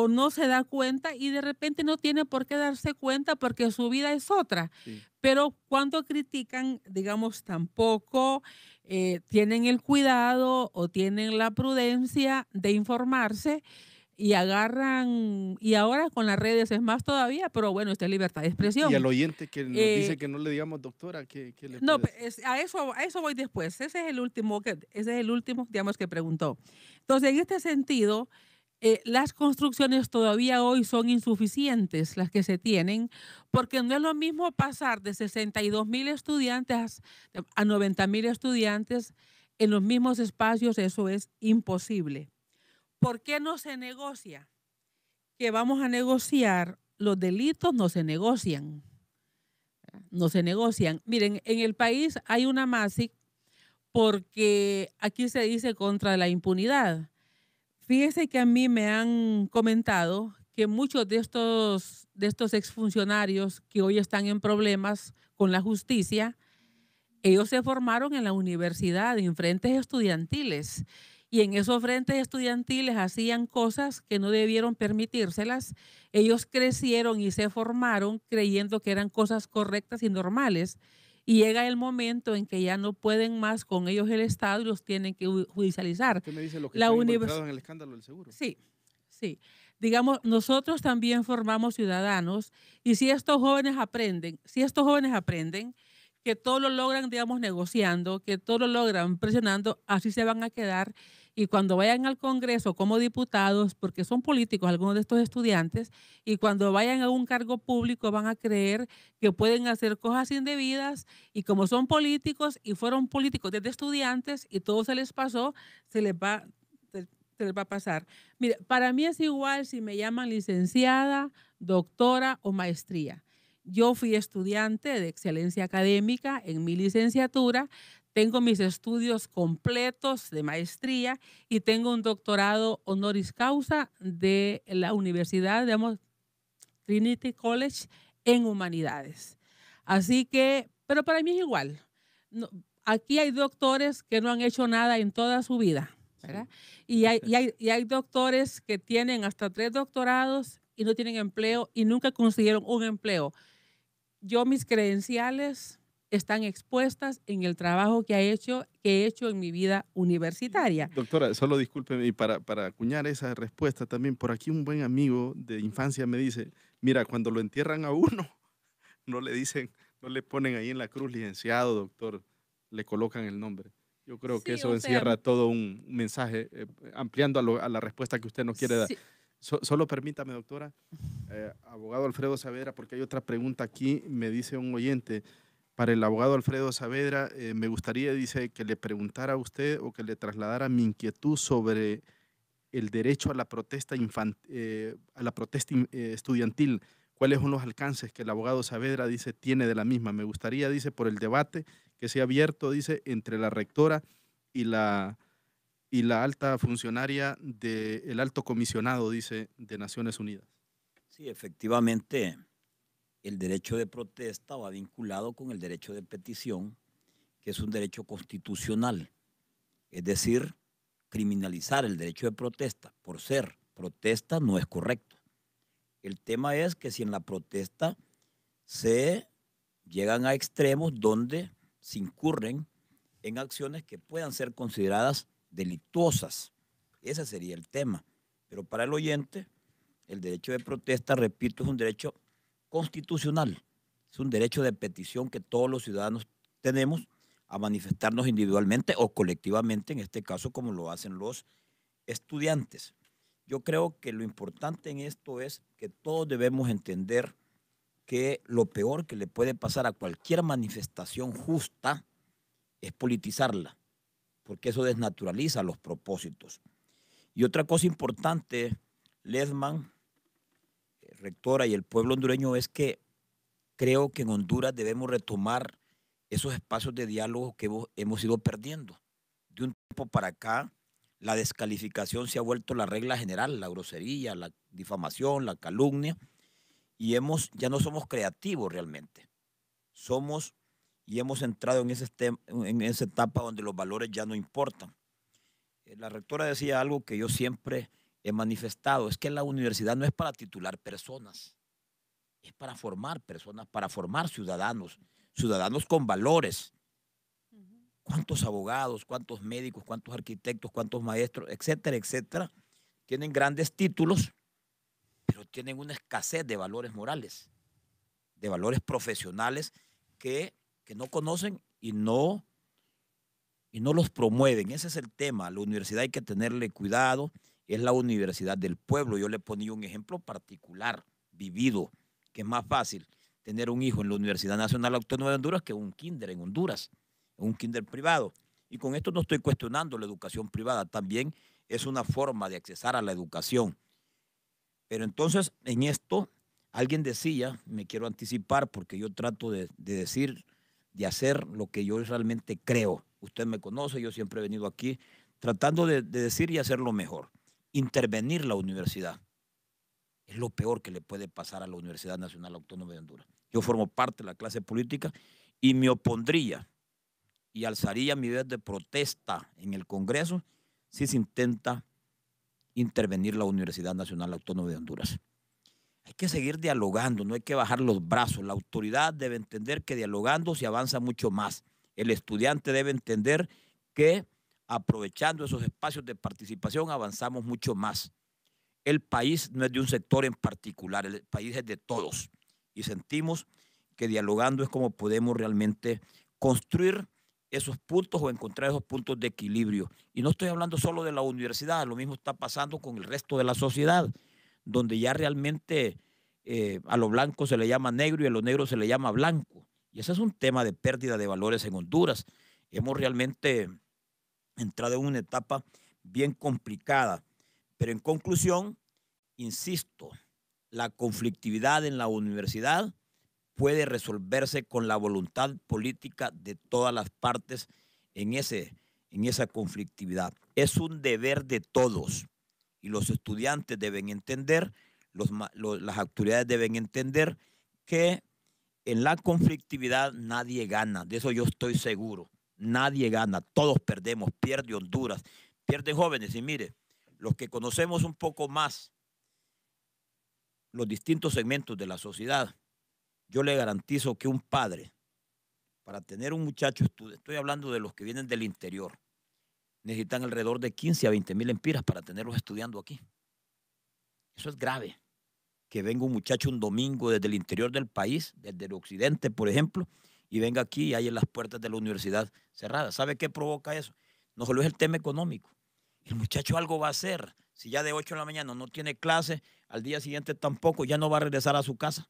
no se da cuenta, y de repente no tiene por qué darse cuenta porque su vida es otra. Sí. Pero cuando critican, digamos, tampoco tienen el cuidado o tienen la prudencia de informarse y agarran, y ahora con las redes es más todavía, pero bueno, esta es libertad de expresión. Y al oyente que nos dice que no le digamos doctora, ¿qué le no, a eso voy después. Ese es el último, digamos, que preguntó. Entonces, en este sentido, las construcciones todavía hoy son insuficientes, las que se tienen, porque no es lo mismo pasar de 62,000 estudiantes a 90,000 estudiantes en los mismos espacios. Eso es imposible. ¿Por qué no se negocia? Que vamos a negociar, los delitos no se negocian. No se negocian. Miren, en el país hay una MASIC porque aquí se dice contra la impunidad. Fíjese que a mí me han comentado que muchos de estos exfuncionarios que hoy están en problemas con la justicia, ellos se formaron en la universidad, en frentes estudiantiles. Y en esos frentes estudiantiles hacían cosas que no debieron permitírselas. Ellos crecieron y se formaron creyendo que eran cosas correctas y normales. Y llega el momento en que ya no pueden más con ellos el Estado y los tienen que judicializar. Usted me dice lo que La están univers- involucrados en el escándalo del seguro. Sí, sí. Digamos, nosotros también formamos ciudadanos y si estos jóvenes aprenden que todo lo logran, digamos, negociando, que todo lo logran presionando, así se van a quedar. Y cuando vayan al Congreso como diputados, porque son políticos algunos de estos estudiantes, y cuando vayan a un cargo público van a creer que pueden hacer cosas indebidas, y como son políticos y fueron políticos desde estudiantes y todo se les pasó, se les va a pasar. Mire, para mí es igual si me llaman licenciada, doctora o maestría. Yo fui estudiante de excelencia académica en mi licenciatura, tengo mis estudios completos de maestría y tengo un doctorado honoris causa de la Universidad, digamos, Trinity College en Humanidades. Así que, pero para mí es igual. No, aquí hay doctores que no han hecho nada en toda su vida, ¿verdad? Sí. Y hay doctores que tienen hasta 3 doctorados y no tienen empleo y nunca consiguieron un empleo. Yo, mis credenciales están expuestas en el trabajo que he hecho en mi vida universitaria. Doctora, solo discúlpeme, y para acuñar esa respuesta también, por aquí un buen amigo de infancia me dice, mira, cuando lo entierran a uno, no le dicen, no le ponen ahí en la cruz licenciado, doctor, le colocan el nombre. Yo creo que eso encierra todo un mensaje, ampliando a la respuesta que usted nos quiere dar. Sí. Solo permítame, doctora, abogado Alfredo Saavedra, porque hay otra pregunta aquí, me dice un oyente. Para el abogado Alfredo Saavedra, me gustaría, dice, que le preguntara a usted o que le trasladara mi inquietud sobre el derecho a la protesta, estudiantil. ¿Cuáles son los alcances que el abogado Saavedra, dice, tiene de la misma? Me gustaría, dice, por el debate que sea abierto, dice, entre la rectora y la alta funcionaria del alto comisionado, dice, de Naciones Unidas. Sí, efectivamente, el derecho de protesta va vinculado con el derecho de petición, que es un derecho constitucional. Es decir, criminalizar el derecho de protesta por ser protesta no es correcto. El tema es que si en la protesta se llegan a extremos donde se incurren en acciones que puedan ser consideradas delictuosas. Ese sería el tema. Pero para el oyente, el derecho de protesta, repito, es un derecho constitucional. Es un derecho de petición que todos los ciudadanos tenemos a manifestarnos individualmente o colectivamente, en este caso como lo hacen los estudiantes. Yo creo que lo importante en esto es que todos debemos entender que lo peor que le puede pasar a cualquier manifestación justa es politizarla, porque eso desnaturaliza los propósitos. Y otra cosa importante, Ledman, rectora y el pueblo hondureño, es que creo que en Honduras debemos retomar esos espacios de diálogo que hemos ido perdiendo. De un tiempo para acá, la descalificación se ha vuelto la regla general, la grosería, la difamación, la calumnia, y ya no somos creativos realmente. Hemos entrado en esa etapa donde los valores ya no importan. La rectora decía algo que yo siempre he manifestado, es que la universidad no es para titular personas, es para formar personas, para formar ciudadanos con valores. ¿Cuántos abogados, cuántos médicos, cuántos arquitectos, cuántos maestros, etcétera, etcétera, tienen grandes títulos, pero tienen una escasez de valores morales, de valores profesionales que no conocen y no los promueven? Ese es el tema. La universidad hay que tenerle cuidado, es la universidad del pueblo. Yo le ponía un ejemplo particular, vivido, que es más fácil tener un hijo en la Universidad Nacional Autónoma de Honduras que un kinder en Honduras, un kinder privado. Y con esto no estoy cuestionando la educación privada, también es una forma de accesar a la educación. Pero entonces, en esto, alguien decía, me quiero anticipar porque yo trato de decir, de hacer lo que yo realmente creo. Usted me conoce, yo siempre he venido aquí tratando de decir y hacer lo mejor. Intervenir la universidad. Es lo peor que le puede pasar a la Universidad Nacional Autónoma de Honduras. Yo formo parte de la clase política y me opondría y alzaría mi voz de protesta en el Congreso si se intenta intervenir la Universidad Nacional Autónoma de Honduras. Hay que seguir dialogando, no hay que bajar los brazos. La autoridad debe entender que dialogando se avanza mucho más. El estudiante debe entender que aprovechando esos espacios de participación avanzamos mucho más. El país no es de un sector en particular, el país es de todos. Y sentimos que dialogando es como podemos realmente construir esos puntos o encontrar esos puntos de equilibrio. Y no estoy hablando solo de la universidad, lo mismo está pasando con el resto de la sociedad, donde ya realmente a lo blanco se le llama negro y a lo negro se le llama blanco. Y ese es un tema de pérdida de valores en Honduras. Hemos realmente entrado en una etapa bien complicada. Pero en conclusión, insisto, la conflictividad en la universidad puede resolverse con la voluntad política de todas las partes en esa conflictividad. Es un deber de todos y los estudiantes deben entender, las autoridades deben entender que en la conflictividad nadie gana, de eso yo estoy seguro. Nadie gana, todos perdemos, pierde Honduras, pierden jóvenes. Y mire, los que conocemos un poco más los distintos segmentos de la sociedad, yo le garantizo que un padre, para tener un muchacho, estoy hablando de los que vienen del interior, necesitan alrededor de 15 a 20 mil empiras para tenerlos estudiando aquí. Eso es grave. Que venga un muchacho un domingo desde el interior del país, desde el occidente, por ejemplo, y venga aquí y hay en las puertas de la universidad cerradas. ¿Sabe qué provoca eso? No solo es el tema económico. El muchacho algo va a hacer. Si ya de 8 de la mañana no tiene clase, al día siguiente tampoco, ya no va a regresar a su casa.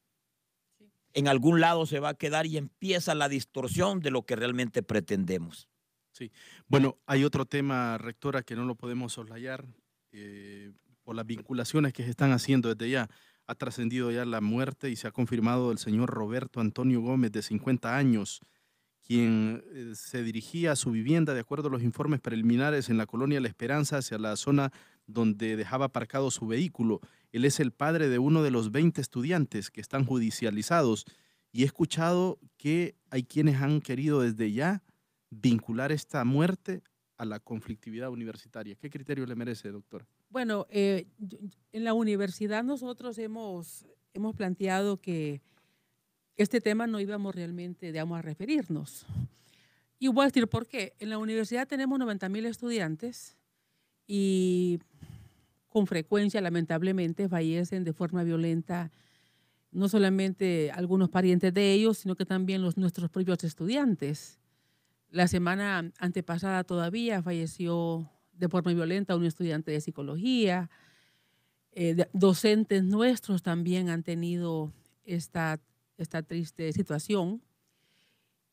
Sí. En algún lado se va a quedar y empieza la distorsión de lo que realmente pretendemos. Sí. Bueno, hay otro tema, rectora, que no lo podemos soslayar por las vinculaciones que se están haciendo desde ya. Ha trascendido ya la muerte y se ha confirmado el señor Roberto Antonio Gómez, de 50 años, quien se dirigía a su vivienda, de acuerdo a los informes preliminares, en la colonia La Esperanza, hacia la zona donde dejaba aparcado su vehículo. Él es el padre de uno de los 20 estudiantes que están judicializados y he escuchado que hay quienes han querido desde ya vincular esta muerte a la conflictividad universitaria. ¿Qué criterio le merece, doctora? Bueno, en la universidad nosotros hemos planteado que este tema no íbamos realmente, digamos, a referirnos. Y voy a decir por qué. En la universidad tenemos 90,000 estudiantes y con frecuencia, lamentablemente, fallecen de forma violenta no solamente algunos parientes de ellos, sino que también nuestros propios estudiantes. La semana antepasada todavía falleció de forma violenta un estudiante de psicología. Docentes nuestros también han tenido esta triste situación.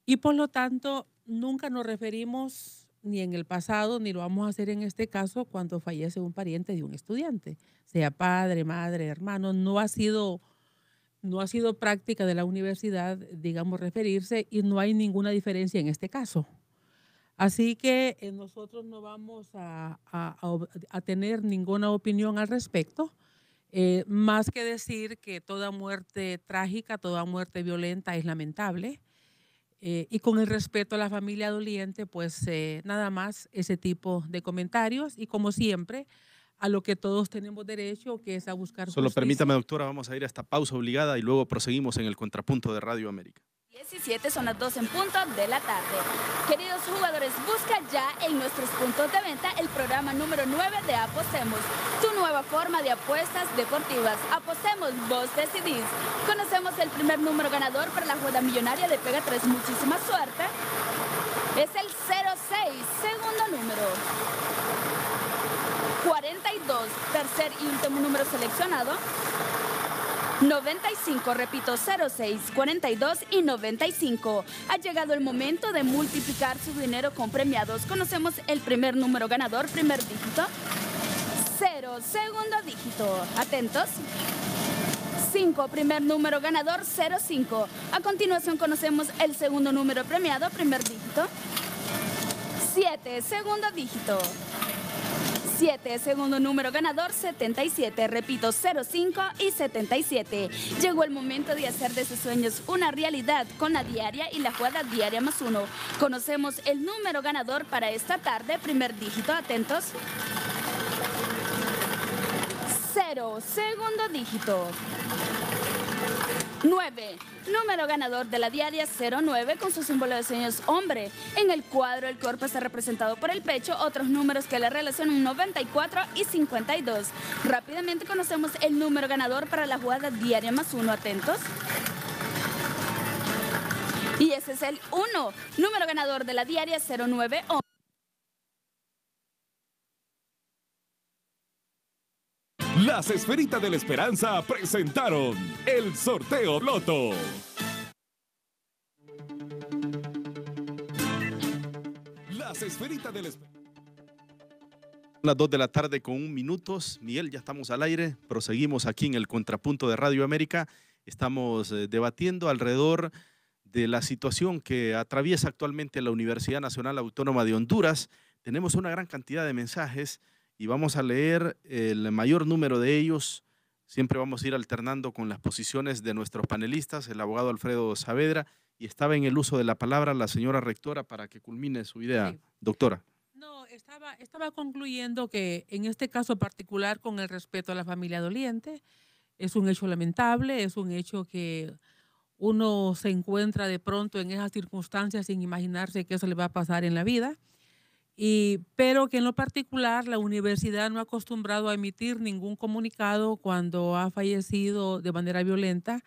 Y por lo tanto, nunca nos referimos ni en el pasado, ni lo vamos a hacer en este caso, cuando fallece un pariente de un estudiante, sea padre, madre, hermano. No ha sido práctica de la universidad, digamos, referirse, y no hay ninguna diferencia en este caso. Así que nosotros no vamos a tener ninguna opinión al respecto, más que decir que toda muerte trágica, toda muerte violenta es lamentable, y con el respeto a la familia doliente, pues nada más ese tipo de comentarios, y como siempre, a lo que todos tenemos derecho, que es a buscar justicia. Solo permítame, doctora, vamos a ir a esta pausa obligada y luego proseguimos en el contrapunto de Radio América. 17 son las 2 en punto de la tarde. Queridos jugadores, busca ya en nuestros puntos de venta el programa número 9 de Apostemos, tu nueva forma de apuestas deportivas. Apostemos, vos decidís. Conocemos el primer número ganador para la juega millonaria de Pega 3. Muchísima suerte. Es el 06, segundo número. 42, tercer y último número seleccionado. 95, repito, 06, 42 y 95. Ha llegado el momento de multiplicar su dinero con premiados. Conocemos el primer número ganador, primer dígito. 0, segundo dígito. Atentos. 5, primer número ganador, 05. A continuación conocemos el segundo número premiado, primer dígito. 7, segundo dígito. 7, segundo número ganador 77, repito 05 y 77. Llegó el momento de hacer de sus sueños una realidad con la diaria y la jugada diaria +1. Conocemos el número ganador para esta tarde, primer dígito, atentos. 0, segundo dígito. 9, número ganador de la diaria 09 con su símbolo de sueños hombre. En el cuadro el cuerpo está representado por el pecho, otros números que le relacionan 94 y 52. Rápidamente conocemos el número ganador para la jugada diaria +1, atentos. Y ese es el 1, número ganador de la diaria 09. Las Esferitas de la Esperanza presentaron el sorteo Loto. Las Esferitas de la Esperanza. Las 2 de la tarde con 1 minuto. Miguel, ya estamos al aire. Proseguimos aquí en el Contrapunto de Radio América. Estamos debatiendo alrededor de la situación que atraviesa actualmente la Universidad Nacional Autónoma de Honduras. Tenemos una gran cantidad de mensajes y vamos a leer el mayor número de ellos. Siempre vamos a ir alternando con las posiciones de nuestros panelistas, el abogado Alfredo Saavedra, y estaba en el uso de la palabra la señora rectora para que culmine su idea. Sí. Doctora. No, estaba concluyendo que en este caso particular, con el respeto a la familia doliente, es un hecho lamentable, es un hecho que uno se encuentra de pronto en esas circunstancias sin imaginarse que eso le va a pasar en la vida. Pero que en lo particular la universidad no ha acostumbrado a emitir ningún comunicado cuando ha fallecido de manera violenta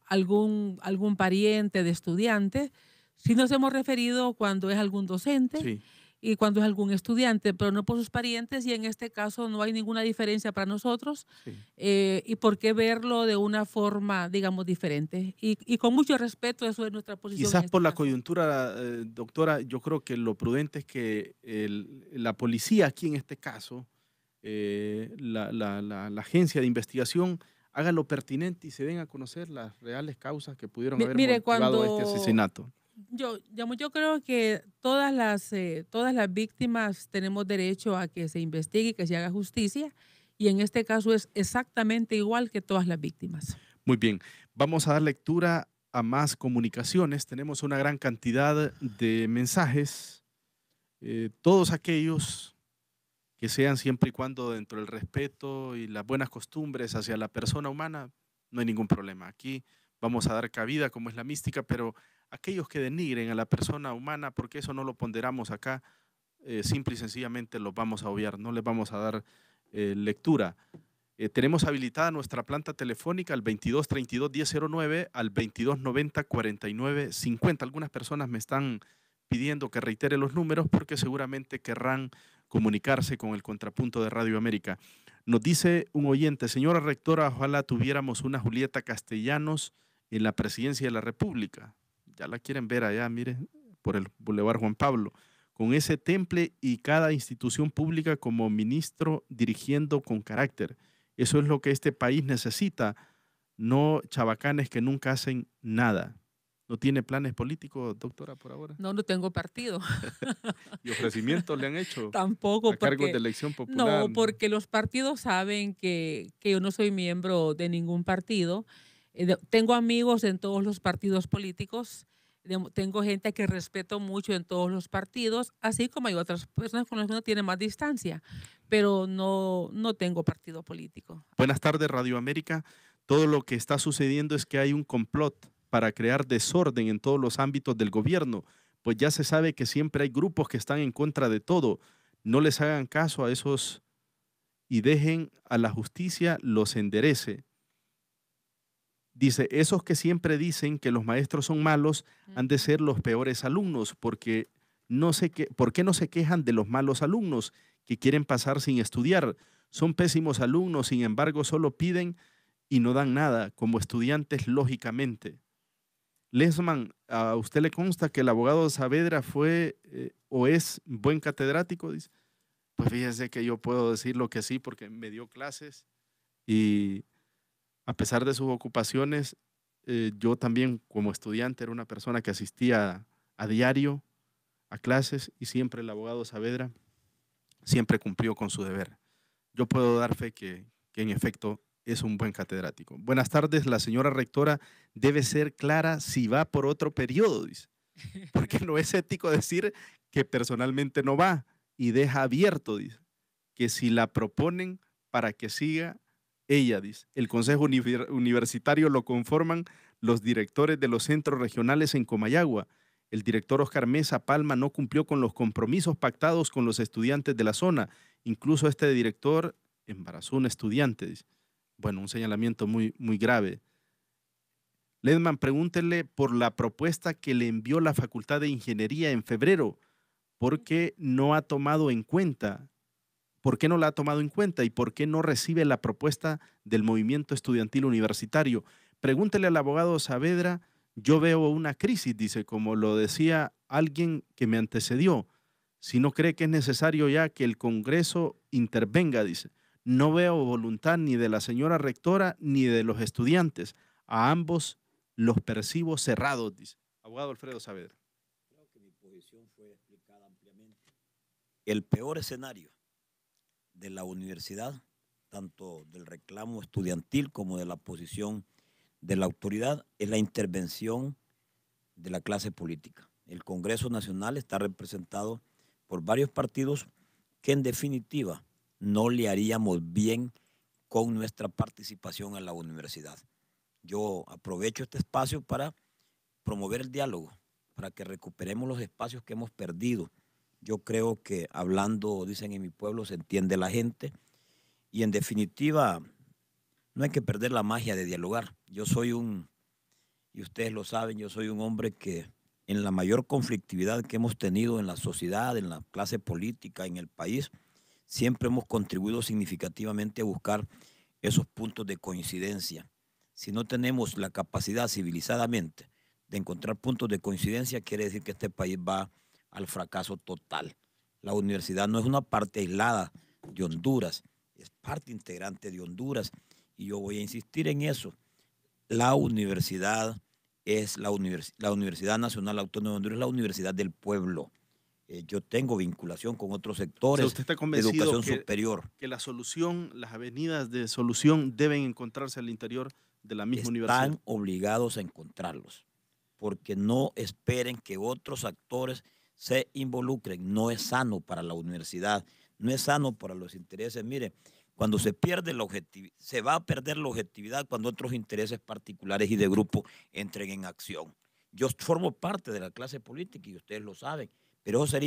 algún pariente de estudiante. Sí nos hemos referido cuando es algún docente. Sí. Y cuando es algún estudiante, pero no por sus parientes, y en este caso no hay ninguna diferencia para nosotros. Sí. Y por qué verlo de una forma, digamos, diferente. Y con mucho respeto, eso es nuestra posición. Quizás por la coyuntura, doctora, yo creo que lo prudente es que la policía aquí en este caso, la agencia de investigación, haga lo pertinente y se den a conocer las reales causas que pudieron haber motivado a este asesinato. Yo creo que todas las víctimas tenemos derecho a que se investigue y que se haga justicia, y en este caso es exactamente igual que todas las víctimas. Muy bien, vamos a dar lectura a más comunicaciones. Tenemos una gran cantidad de mensajes, todos aquellos que sean siempre y cuando dentro del respeto y las buenas costumbres hacia la persona humana, no hay ningún problema. Aquí vamos a dar cabida como es la mística, pero aquellos que denigren a la persona humana, porque eso no lo ponderamos acá, simple y sencillamente los vamos a obviar, no les vamos a dar lectura. Tenemos habilitada nuestra planta telefónica al 2232-1009, al 2290-4950. Algunas personas me están pidiendo que reitere los números porque seguramente querrán comunicarse con el Contrapunto de Radio América. Nos dice un oyente: señora rectora, ojalá tuviéramos una Julieta Castellanos en la presidencia de la República. Ya la quieren ver allá, mire, por el Boulevard Juan Pablo, con ese temple y cada institución pública como ministro dirigiendo con carácter. Eso es lo que este país necesita, no chabacanes que nunca hacen nada. ¿No tiene planes políticos, doctora, por ahora? No tengo partido. ¿Y ofrecimientos le han hecho? Tampoco. ¿A cargos de elección popular? No, porque los partidos saben que yo no soy miembro de ningún partido. Tengo amigos en todos los partidos políticos, tengo gente que respeto mucho en todos los partidos, así como hay otras personas con las que uno tiene más distancia, pero no tengo partido político. Buenas tardes, Radio América. Todo lo que está sucediendo es que hay un complot para crear desorden en todos los ámbitos del gobierno, pues ya se sabe que siempre hay grupos que están en contra de todo. No les hagan caso a esos y dejen a la justicia los enderece. Dice, esos que siempre dicen que los maestros son malos han de ser los peores alumnos, porque ¿por qué no se quejan de los malos alumnos que quieren pasar sin estudiar? Son pésimos alumnos, sin embargo, solo piden y no dan nada, como estudiantes, lógicamente. Lesman, ¿a usted le consta que el abogado Saavedra fue o es buen catedrático? Dice, pues fíjese que yo puedo decirlo que sí, porque me dio clases y a pesar de sus ocupaciones, yo también como estudiante era una persona que asistía a diario a clases y siempre el abogado Saavedra siempre cumplió con su deber. Yo puedo dar fe que en efecto es un buen catedrático. Buenas tardes, la señora rectora debe ser clara si va por otro periodo, dice, porque no es ético decir que personalmente no va y deja abierto, dice, que si la proponen para que siga ella, dice. El Consejo Universitario lo conforman los directores de los centros regionales en Comayagua. El director Oscar Mesa Palma no cumplió con los compromisos pactados con los estudiantes de la zona. Incluso este director embarazó a un estudiante, dice. Bueno, un señalamiento muy, muy grave. Ledman, pregúntele por la propuesta que le envió la Facultad de Ingeniería en febrero. ¿Por qué no ha tomado en cuenta? ¿Por qué no la ha tomado en cuenta? ¿Y por qué no recibe la propuesta del movimiento estudiantil universitario? Pregúntele al abogado Saavedra. Yo veo una crisis, dice, como lo decía alguien que me antecedió. Si no cree que es necesario ya que el Congreso intervenga, dice. No veo voluntad ni de la señora rectora ni de los estudiantes. A ambos los percibo cerrados, dice. Abogado Alfredo Saavedra. Creo que mi posición fue explicada ampliamente. El peor escenario de la universidad, tanto del reclamo estudiantil como de la posición de la autoridad, es la intervención de la clase política. El Congreso Nacional está representado por varios partidos que en definitiva no le haríamos bien con nuestra participación en la universidad. Yo aprovecho este espacio para promover el diálogo, para que recuperemos los espacios que hemos perdido. Yo creo que hablando, dicen en mi pueblo, se entiende la gente y en definitiva no hay que perder la magia de dialogar. Yo soy y ustedes lo saben, yo soy un hombre que en la mayor conflictividad que hemos tenido en la sociedad, en la clase política, en el país, siempre hemos contribuido significativamente a buscar esos puntos de coincidencia. Si no tenemos la capacidad civilizadamente de encontrar puntos de coincidencia, quiere decir que este país va al fracaso total. La universidad no es una parte aislada de Honduras, es parte integrante de Honduras y yo voy a insistir en eso. La universidad es la Universidad Nacional Autónoma de Honduras, es la universidad del pueblo. Yo tengo vinculación con otros sectores, o sea, ¿usted está convencido de educación superior? Que la solución, las avenidas de solución deben encontrarse al interior de la misma universidad. Están obligados a encontrarlos, porque no esperen que otros actores se involucren. No es sano para la universidad, no es sano para los intereses. Mire, cuando se pierde la objetividad, se va a perder la objetividad cuando otros intereses particulares y de grupo entren en acción. Yo formo parte de la clase política y ustedes lo saben, pero eso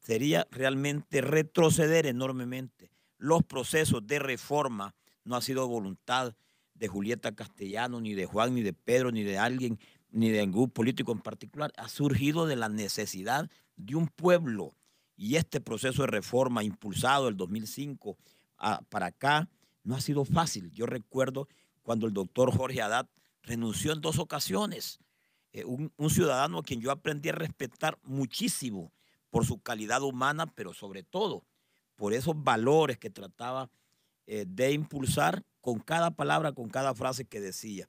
sería realmente retroceder enormemente. Los procesos de reforma no ha sido voluntad de Julieta Castellano, ni de Juan, ni de Pedro, ni de alguien, ni de algún político en particular. Ha surgido de la necesidad de un pueblo. Y este proceso de reforma impulsado del 2005 para acá no ha sido fácil. Yo recuerdo cuando el doctor Jorge Haddad renunció en 2 ocasiones. Un ciudadano a quien yo aprendí a respetar muchísimo por su calidad humana, pero sobre todo por esos valores que trataba de impulsar con cada palabra, con cada frase que decía.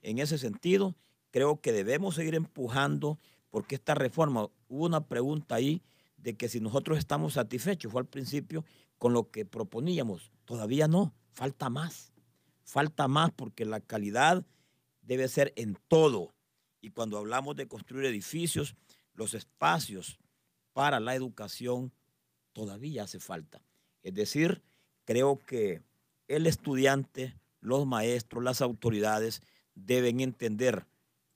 En ese sentido, creo que debemos seguir empujando porque esta reforma, hubo una pregunta ahí de que si nosotros estamos satisfechos, fue al principio con lo que proponíamos. Todavía no, falta más porque la calidad debe ser en todo. Y cuando hablamos de construir edificios, los espacios para la educación todavía hace falta. Es decir, creo que el estudiante, los maestros, las autoridades deben entender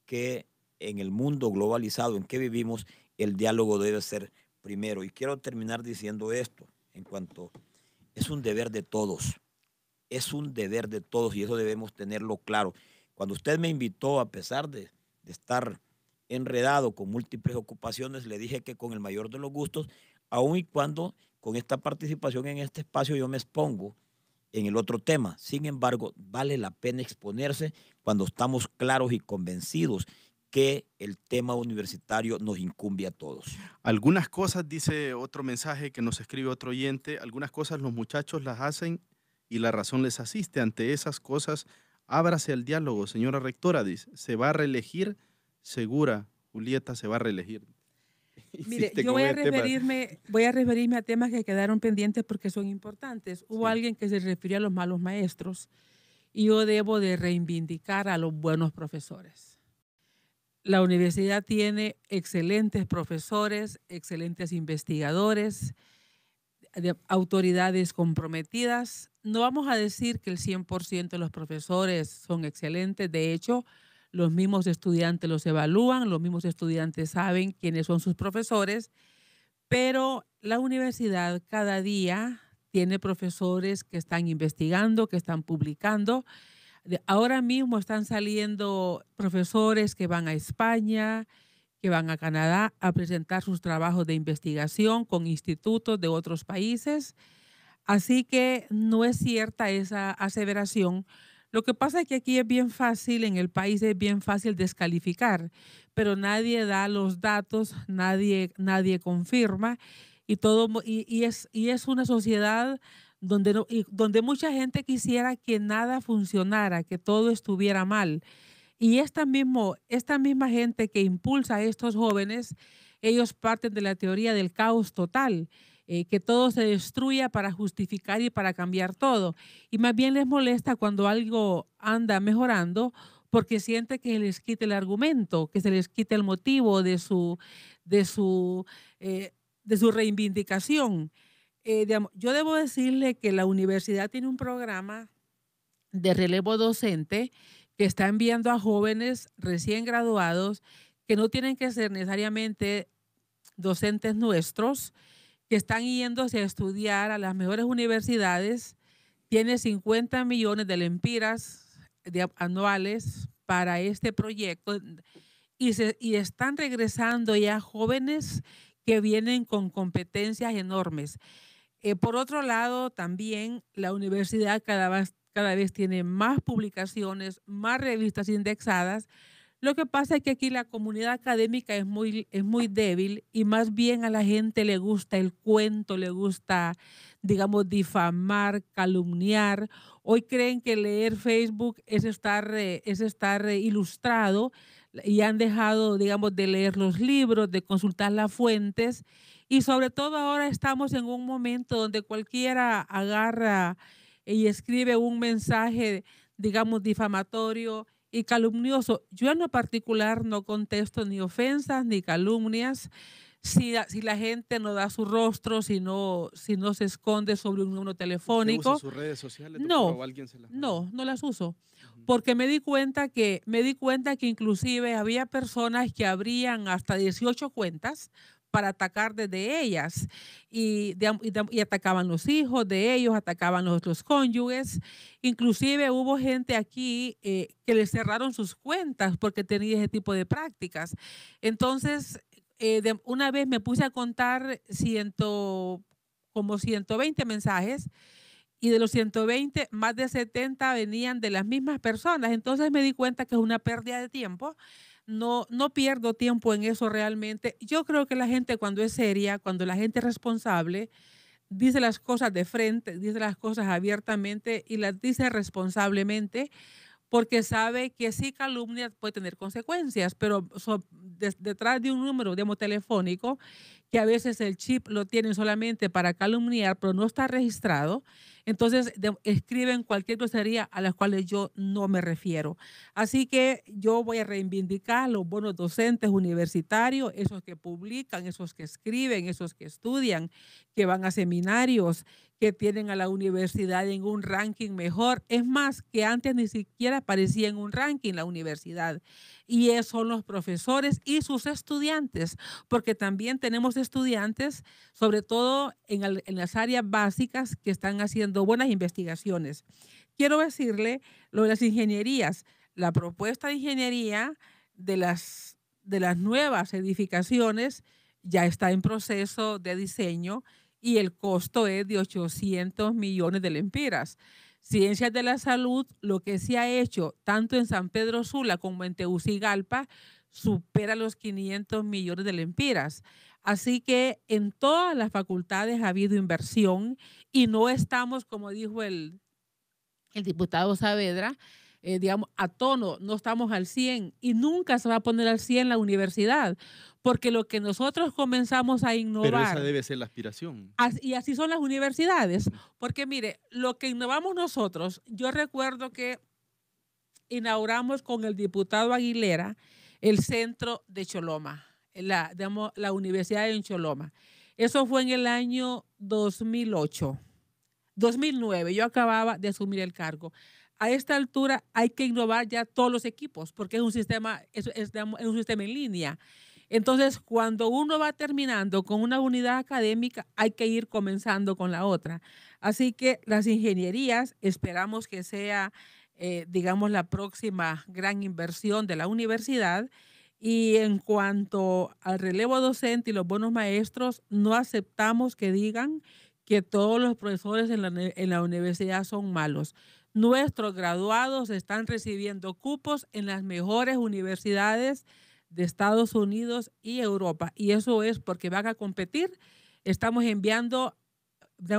que en el mundo globalizado en que vivimos, el diálogo debe ser primero. Y quiero terminar diciendo esto, en cuanto es un deber de todos. Es un deber de todos y eso debemos tenerlo claro. Cuando usted me invitó, a pesar de estar enredado con múltiples ocupaciones, le dije que con el mayor de los gustos, aun y cuando con esta participación en este espacio yo me expongo en el otro tema. Sin embargo, vale la pena exponerse cuando estamos claros y convencidos que el tema universitario nos incumbe a todos. Algunas cosas, dice otro mensaje que nos escribe otro oyente, algunas cosas los muchachos las hacen y la razón les asiste. Ante esas cosas, ábrase al diálogo, señora rectora, dice. Se va a reelegir, segura, Julieta se va a reelegir. Mire, yo voy a referirme a temas que quedaron pendientes porque son importantes. Hubo alguien que se refirió a los malos maestros y yo debo de reivindicar a los buenos profesores. La universidad tiene excelentes profesores, excelentes investigadores, autoridades comprometidas. No vamos a decir que el 100% de los profesores son excelentes. De hecho, los mismos estudiantes los evalúan, los mismos estudiantes saben quiénes son sus profesores, pero la universidad cada día tiene profesores que están investigando, que están publicando. Ahora mismo están saliendo profesores que van a España, que van a Canadá a presentar sus trabajos de investigación con institutos de otros países. Así que no es cierta esa aseveración. Lo que pasa es que aquí es bien fácil, en el país es bien fácil descalificar, pero nadie da los datos, nadie confirma y es una sociedad donde mucha gente quisiera que nada funcionara, que todo estuviera mal. Y esta misma gente que impulsa a estos jóvenes, ellos parten de la teoría del caos total, que todo se destruya para justificar y para cambiar todo. Y más bien les molesta cuando algo anda mejorando porque siente que les quite el argumento, que se les quite el motivo de su reivindicación. Yo debo decirle que la universidad tiene un programa de relevo docente que está enviando a jóvenes recién graduados que no tienen que ser necesariamente docentes nuestros, que están yéndose a estudiar a las mejores universidades. Tiene 50 millones de lempiras anuales para este proyecto y están regresando ya jóvenes que vienen con competencias enormes. Por otro lado, también la universidad cada vez tiene más publicaciones, más revistas indexadas. Lo que pasa es que aquí la comunidad académica es muy débil y más bien a la gente le gusta el cuento, le gusta, digamos, difamar, calumniar. Hoy creen que leer Facebook es estar ilustrado y han dejado, digamos, de leer los libros, de consultar las fuentes. Y sobre todo ahora estamos en un momento donde cualquiera agarra y escribe un mensaje, digamos, difamatorio y calumnioso. Yo en lo particular no contesto ni ofensas ni calumnias si la gente no da su rostro, si no se esconde sobre un número telefónico. ¿Usted usa sus redes sociales? No, no las uso. Porque me di cuenta que inclusive había personas que abrían hasta 18 cuentas para atacar desde ellas y atacaban los hijos de ellos, atacaban los cónyuges. Inclusive hubo gente aquí que les cerraron sus cuentas porque tenía ese tipo de prácticas. Entonces, una vez me puse a contar como 120 mensajes y de los 120, más de 70 venían de las mismas personas. Entonces me di cuenta que es una pérdida de tiempo. No pierdo tiempo en eso realmente. Yo creo que la gente cuando es seria, cuando la gente es responsable, dice las cosas de frente, dice las cosas abiertamente y las dice responsablemente porque sabe que si calumnia puede tener consecuencias, pero detrás de un número telefónico, que a veces el chip lo tienen solamente para calumniar, pero no está registrado, entonces escriben cualquier grosería a las cuales yo no me refiero. Así que yo voy a reivindicar los buenos docentes universitarios, esos que publican, esos que escriben, esos que estudian, que van a seminarios, que tienen a la universidad en un ranking mejor. Es más, que antes ni siquiera aparecía en un ranking la universidad. Y esos son los profesores y sus estudiantes, porque también tenemos estudiantes, sobre todo en las áreas básicas, que están haciendo buenas investigaciones. Quiero decirle lo de las ingenierías. La propuesta de ingeniería de las nuevas edificaciones ya está en proceso de diseño y el costo es de 800 millones de lempiras. Ciencias de la Salud, lo que se ha hecho tanto en San Pedro Sula como en Tegucigalpa, supera los 500 millones de lempiras. Así que en todas las facultades ha habido inversión y no estamos, como dijo el diputado Saavedra, digamos, a tono, no estamos al 100 y nunca se va a poner al 100 la universidad, porque lo que nosotros comenzamos a innovar... Pero esa debe ser la aspiración. Y así son las universidades, porque mire, lo que innovamos nosotros, yo recuerdo que inauguramos con el diputado Aguilera el centro de Choloma, la universidad en Choloma. Eso fue en el año 2009, yo acababa de asumir el cargo. A esta altura hay que innovar ya todos los equipos, porque es un sistema en línea. Entonces, cuando uno va terminando con una unidad académica, hay que ir comenzando con la otra. Así que las ingenierías, esperamos que sea, digamos, la próxima gran inversión de la universidad. Y en cuanto al relevo docente y los buenos maestros, no aceptamos que digan que todos los profesores en la universidad son malos. Nuestros graduados están recibiendo cupos en las mejores universidades de Estados Unidos y Europa. Y eso es porque van a competir. Estamos enviando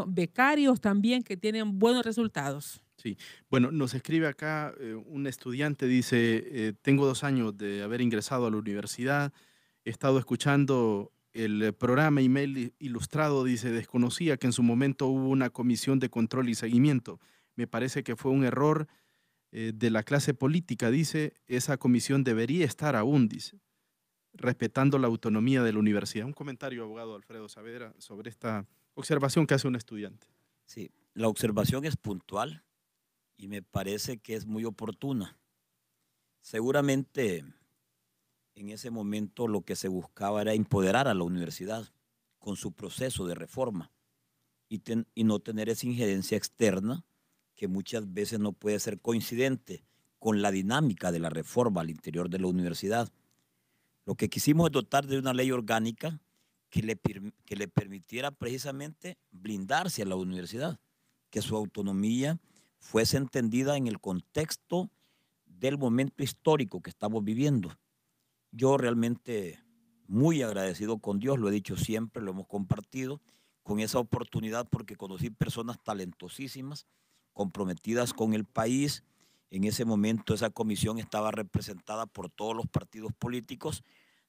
becarios también que tienen buenos resultados. Sí, bueno, nos escribe acá un estudiante, dice, tengo 2 años de haber ingresado a la universidad, he estado escuchando el programa Email Ilustrado, dice, desconocía que en su momento hubo una comisión de control y seguimiento. Me parece que fue un error de la clase política, dice, esa comisión debería estar aún, dice, respetando la autonomía de la universidad. Un comentario, abogado Alfredo Saavedra, sobre esta observación que hace un estudiante. Sí, la observación es puntual y me parece que es muy oportuna. Seguramente en ese momento lo que se buscaba era empoderar a la universidad con su proceso de reforma y no tener esa injerencia externa que muchas veces no puede ser coincidente con la dinámica de la reforma al interior de la universidad. Lo que quisimos es dotar de una ley orgánica que le permitiera precisamente blindarse a la universidad, que su autonomía fuese entendida en el contexto del momento histórico que estamos viviendo. Yo realmente muy agradecido con Dios, lo he dicho siempre, lo hemos compartido, con esa oportunidad porque conocí personas talentosísimas, comprometidas con el país. En ese momento esa comisión estaba representada por todos los partidos políticos,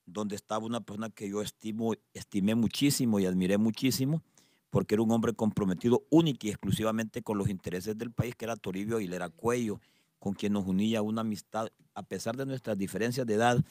donde estaba una persona que yo estimé muchísimo y admiré muchísimo, porque era un hombre comprometido única y exclusivamente con los intereses del país, que era Toribio Aguilera Cuello, con quien nos unía una amistad. A pesar de nuestras diferencias de edad,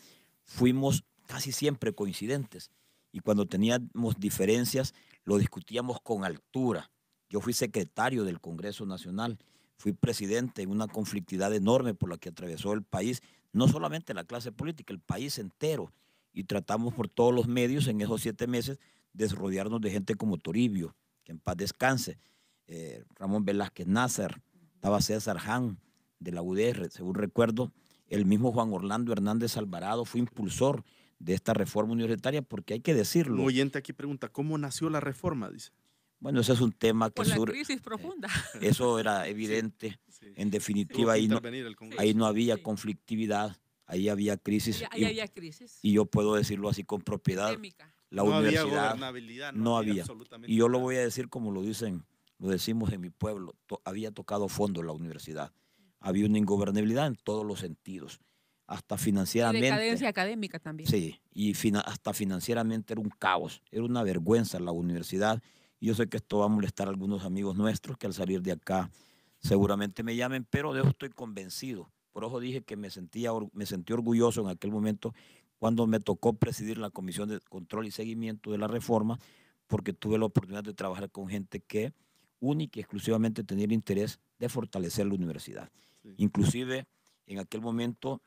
fuimos casi siempre coincidentes. Y cuando teníamos diferencias, lo discutíamos con altura. Yo fui secretario del Congreso Nacional, fui presidente en una conflictividad enorme por la que atravesó el país, no solamente la clase política, el país entero. Y tratamos por todos los medios en esos 7 meses de rodearnos de gente como Toribio, que en paz descanse, Ramón Velázquez Nasser, estaba César Hahn de la UDR, según recuerdo, el mismo Juan Orlando Hernández Alvarado fue impulsor de esta reforma universitaria, porque hay que decirlo. Un oyente aquí pregunta, ¿cómo nació la reforma? Dice. Bueno, ese es un tema que... Por la crisis profunda. Eso era evidente. Sí. En definitiva, ahí no había conflictividad, ahí había crisis. Ahí había crisis. Y yo puedo decirlo así con propiedad. Endémica. La no universidad había gobernabilidad. No había. Y yo lo voy a decir como lo decimos en mi pueblo, había tocado fondo la universidad. Había una ingobernabilidad en todos los sentidos, hasta financieramente. Y decadencia académica también. Sí, y hasta financieramente era un caos, era una vergüenza la universidad. Y yo sé que esto va a molestar a algunos amigos nuestros que al salir de acá seguramente me llamen, pero de eso estoy convencido. Por eso dije que me sentí orgulloso en aquel momento cuando me tocó presidir la Comisión de Control y Seguimiento de la Reforma, porque tuve la oportunidad de trabajar con gente que única y exclusivamente tenía el interés de fortalecer la universidad. Sí. Inclusive en aquel momento...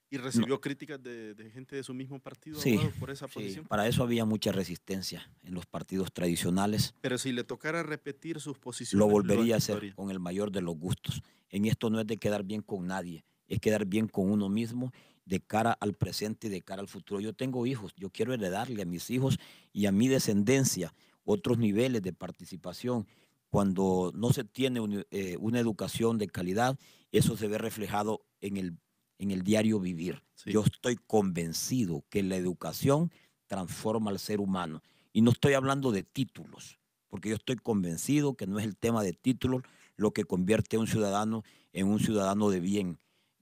¿Y recibió críticas de gente de su mismo partido, sí, por esa posición? Sí, para eso había mucha resistencia en los partidos tradicionales. Pero si le tocara repetir sus posiciones... Lo volvería a hacer con el mayor de los gustos. En esto no es de quedar bien con nadie, es quedar bien con uno mismo de cara al presente y de cara al futuro. Yo tengo hijos, yo quiero heredarle a mis hijos y a mi descendencia otros niveles de participación. Cuando no se tiene una educación de calidad, eso se ve reflejado en el diario vivir. Sí. Yo estoy convencido que la educación transforma al ser humano. Y no estoy hablando de títulos, porque yo estoy convencido que no es el tema de títulos lo que convierte a un ciudadano en un ciudadano de bien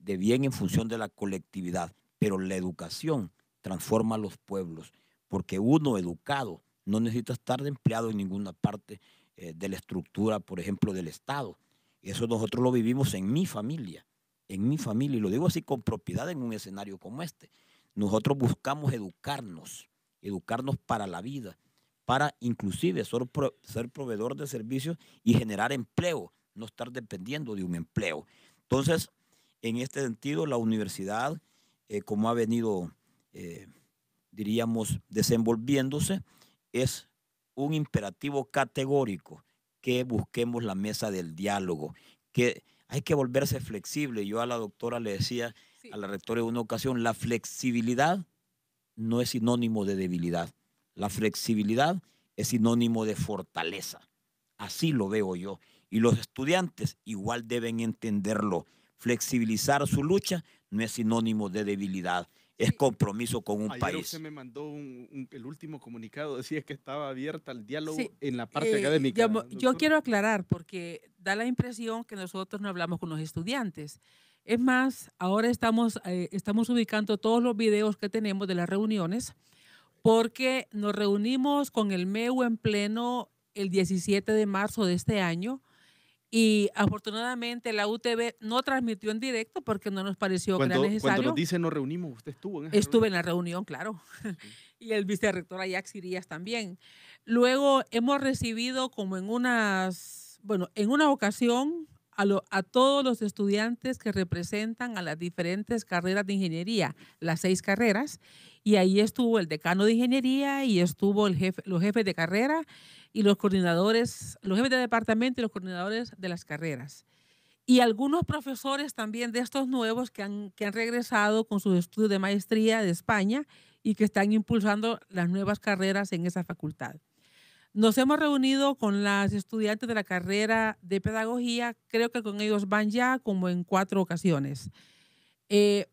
en función de la colectividad. Pero la educación transforma los pueblos, porque uno educado no necesita estar empleado en ninguna parte de la estructura, por ejemplo, del Estado. Eso nosotros lo vivimos en mi familia, y lo digo así con propiedad en un escenario como este. Nosotros buscamos educarnos para la vida, para inclusive ser proveedor de servicios y generar empleo, no estar dependiendo de un empleo. Entonces, en este sentido, la universidad, como ha venido, diríamos, desenvolviéndose, es un imperativo categórico que busquemos la mesa del diálogo, que hay que volverse flexible. Yo a la doctora le decía, sí, a la rectora en una ocasión, la flexibilidad no es sinónimo de debilidad. La flexibilidad es sinónimo de fortaleza. Así lo veo yo. Y los estudiantes igual deben entenderlo. Flexibilizar su lucha no es sinónimo de debilidad. Es compromiso con un país. Usted me mandó el último comunicado, decía que estaba abierta al diálogo, sí, en la parte académica. Yo quiero aclarar, porque da la impresión que nosotros no hablamos con los estudiantes. Es más, ahora estamos ubicando todos los videos que tenemos de las reuniones, porque nos reunimos con el MEU en pleno el 17 de marzo de este año, y afortunadamente la UTV no transmitió en directo porque no nos pareció que era necesario. Cuando nos dice nos reunimos, ¿usted estuvo en esa Estuve reunión? En la reunión, claro. Sí. Y el vicerrector Ajax Irías también. Luego hemos recibido como en una ocasión a todos los estudiantes que representan a las diferentes carreras de ingeniería, las 6 carreras, y ahí estuvo el decano de ingeniería y estuvo los jefes de carrera y los coordinadores, los jefes de departamento y los coordinadores de las carreras. Y algunos profesores también de estos nuevos que han regresado con sus estudios de maestría de España y que están impulsando las nuevas carreras en esa facultad. Nos hemos reunido con las estudiantes de la carrera de pedagogía, creo que con ellos van ya como en 4 ocasiones.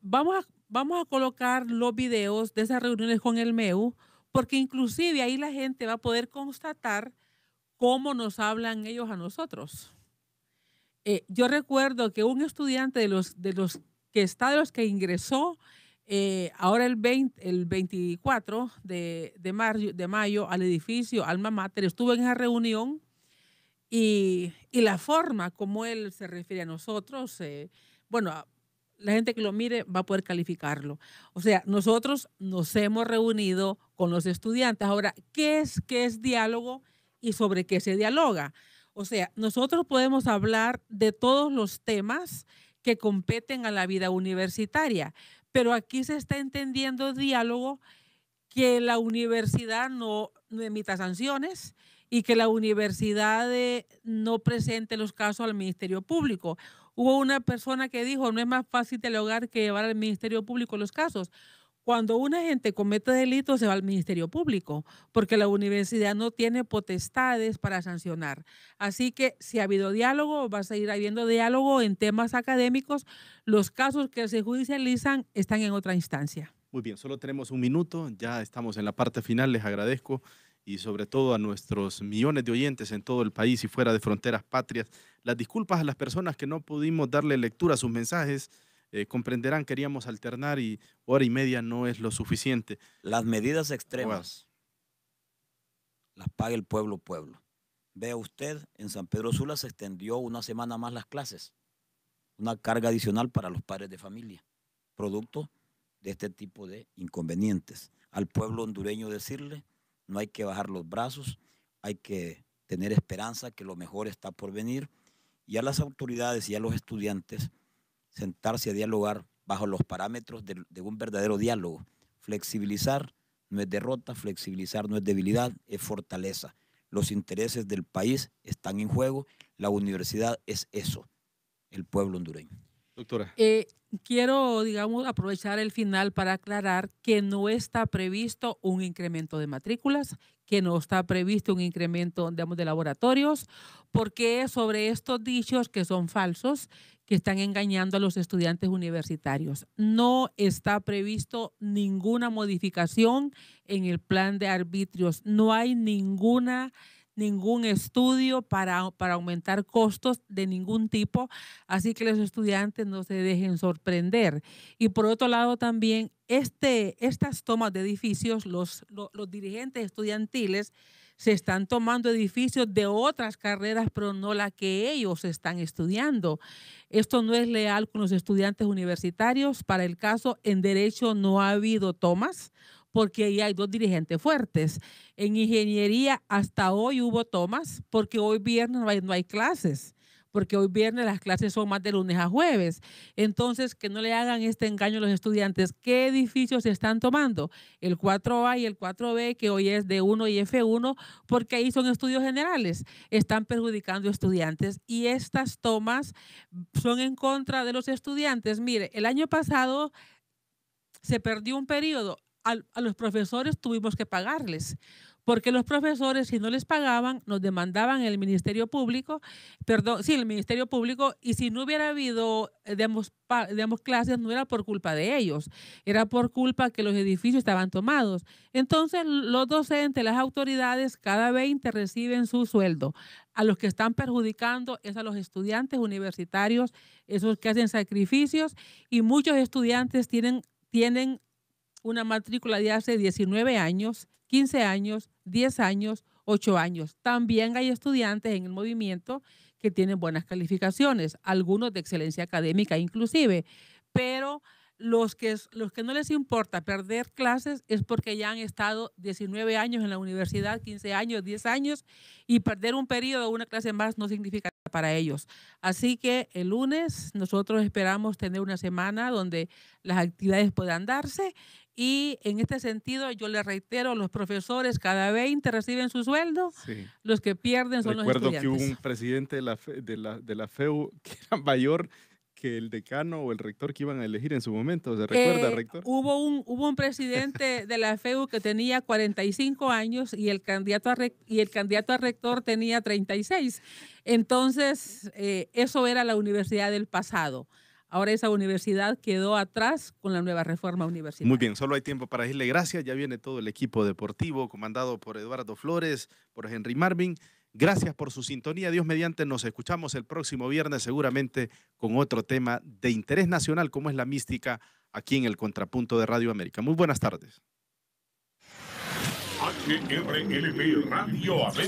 Vamos a colocar los videos de esas reuniones con el MEU, porque inclusive ahí la gente va a poder constatar cómo nos hablan ellos a nosotros. Yo recuerdo que un estudiante de los que ingresó ahora el 24 de mayo al edificio Alma Mater, estuvo en esa reunión y la forma como él se refiere a nosotros, la gente que lo mire va a poder calificarlo. O sea, nosotros nos hemos reunido con los estudiantes. Ahora, ¿qué es diálogo y sobre qué se dialoga? O sea, nosotros podemos hablar de todos los temas que competen a la vida universitaria, pero aquí se está entendiendo diálogo que la universidad no emita sanciones y que la universidad no presente los casos al Ministerio Público. Hubo una persona que dijo, no es más fácil dialogar que llevar al Ministerio Público los casos. Cuando una gente comete delitos se va al Ministerio Público, porque la universidad no tiene potestades para sancionar. Así que si ha habido diálogo, va a seguir habiendo diálogo en temas académicos. Los casos que se judicializan están en otra instancia. Muy bien, solo tenemos 1 minuto, ya estamos en la parte final, les agradezco y sobre todo a nuestros millones de oyentes en todo el país y fuera de fronteras patrias. Las disculpas a las personas que no pudimos darle lectura a sus mensajes. Comprenderán, queríamos alternar y 1 hora y media no es lo suficiente. Las medidas extremas las paga el pueblo. Vea usted, en San Pedro Sula se extendió 1 semana más las clases, una carga adicional para los padres de familia, producto de este tipo de inconvenientes. Al pueblo hondureño decirle, no hay que bajar los brazos, hay que tener esperanza que lo mejor está por venir, y a las autoridades y a los estudiantes sentarse a dialogar bajo los parámetros de un verdadero diálogo. Flexibilizar no es derrota, flexibilizar no es debilidad, es fortaleza. Los intereses del país están en juego, la universidad es eso, el pueblo hondureño. Doctora. Quiero, aprovechar el final para aclarar que no está previsto un incremento de matrículas, que no está previsto un incremento, de laboratorios, porque es sobre estos dichos que son falsos, que están engañando a los estudiantes universitarios. No está previsto ninguna modificación en el plan de arbitrios. No hay ningún estudio para aumentar costos de ningún tipo, así que los estudiantes no se dejen sorprender. Y por otro lado también, estas tomas de edificios, los dirigentes estudiantiles se están tomando edificios de otras carreras, pero no la que ellos están estudiando. Esto no es leal con los estudiantes universitarios. Para el caso, en Derecho no ha habido tomas, porque ahí hay 2 dirigentes fuertes. En Ingeniería hasta hoy hubo tomas, porque hoy viernes no hay clases, porque hoy viernes las clases son más de lunes a jueves. Entonces, que no le hagan este engaño a los estudiantes. ¿Qué edificios se están tomando? El 4A y el 4B, que hoy es D1 y F1, porque ahí son estudios generales. Están perjudicando a estudiantes y estas tomas son en contra de los estudiantes. Mire, el año pasado se perdió un periodo. A los profesores tuvimos que pagarles, porque los profesores, si no les pagaban, nos demandaban el Ministerio Público, el Ministerio Público, y si no hubiera habido, digamos, clases, no era por culpa de ellos, era por culpa que los edificios estaban tomados. Entonces, los docentes, las autoridades, cada 20 reciben su sueldo. A los que están perjudicando es a los estudiantes universitarios, esos que hacen sacrificios, y muchos estudiantes tienen una matrícula de hace 19 años, 15 años, 10 años, 8 años. También hay estudiantes en el movimiento que tienen buenas calificaciones, algunos de excelencia académica inclusive, pero los que no les importa perder clases es porque ya han estado 19 años en la universidad, 15 años, 10 años, y perder un periodo o una clase más no significa nada para ellos. Así que el lunes nosotros esperamos tener una semana donde las actividades puedan darse. Y en este sentido, yo le reitero, los profesores cada 20 reciben su sueldo, sí. Los que pierden son los estudiantes. Recuerdo que hubo un presidente de la FEU que era mayor que el decano o el rector que iban a elegir en su momento. ¿Se recuerda, rector? Hubo un presidente de la FEU que tenía 45 años y el candidato a rector tenía 36. Entonces, eso era la universidad del pasado. Ahora esa universidad quedó atrás con la nueva reforma universitaria. Muy bien, solo hay tiempo para decirle gracias. Ya viene todo el equipo deportivo comandado por Eduardo Flores, por Henry Marvin. Gracias por su sintonía. Dios mediante, nos escuchamos el próximo viernes seguramente con otro tema de interés nacional como es la mística aquí en el Contrapunto de Radio América. Muy buenas tardes. HRLP Radio América.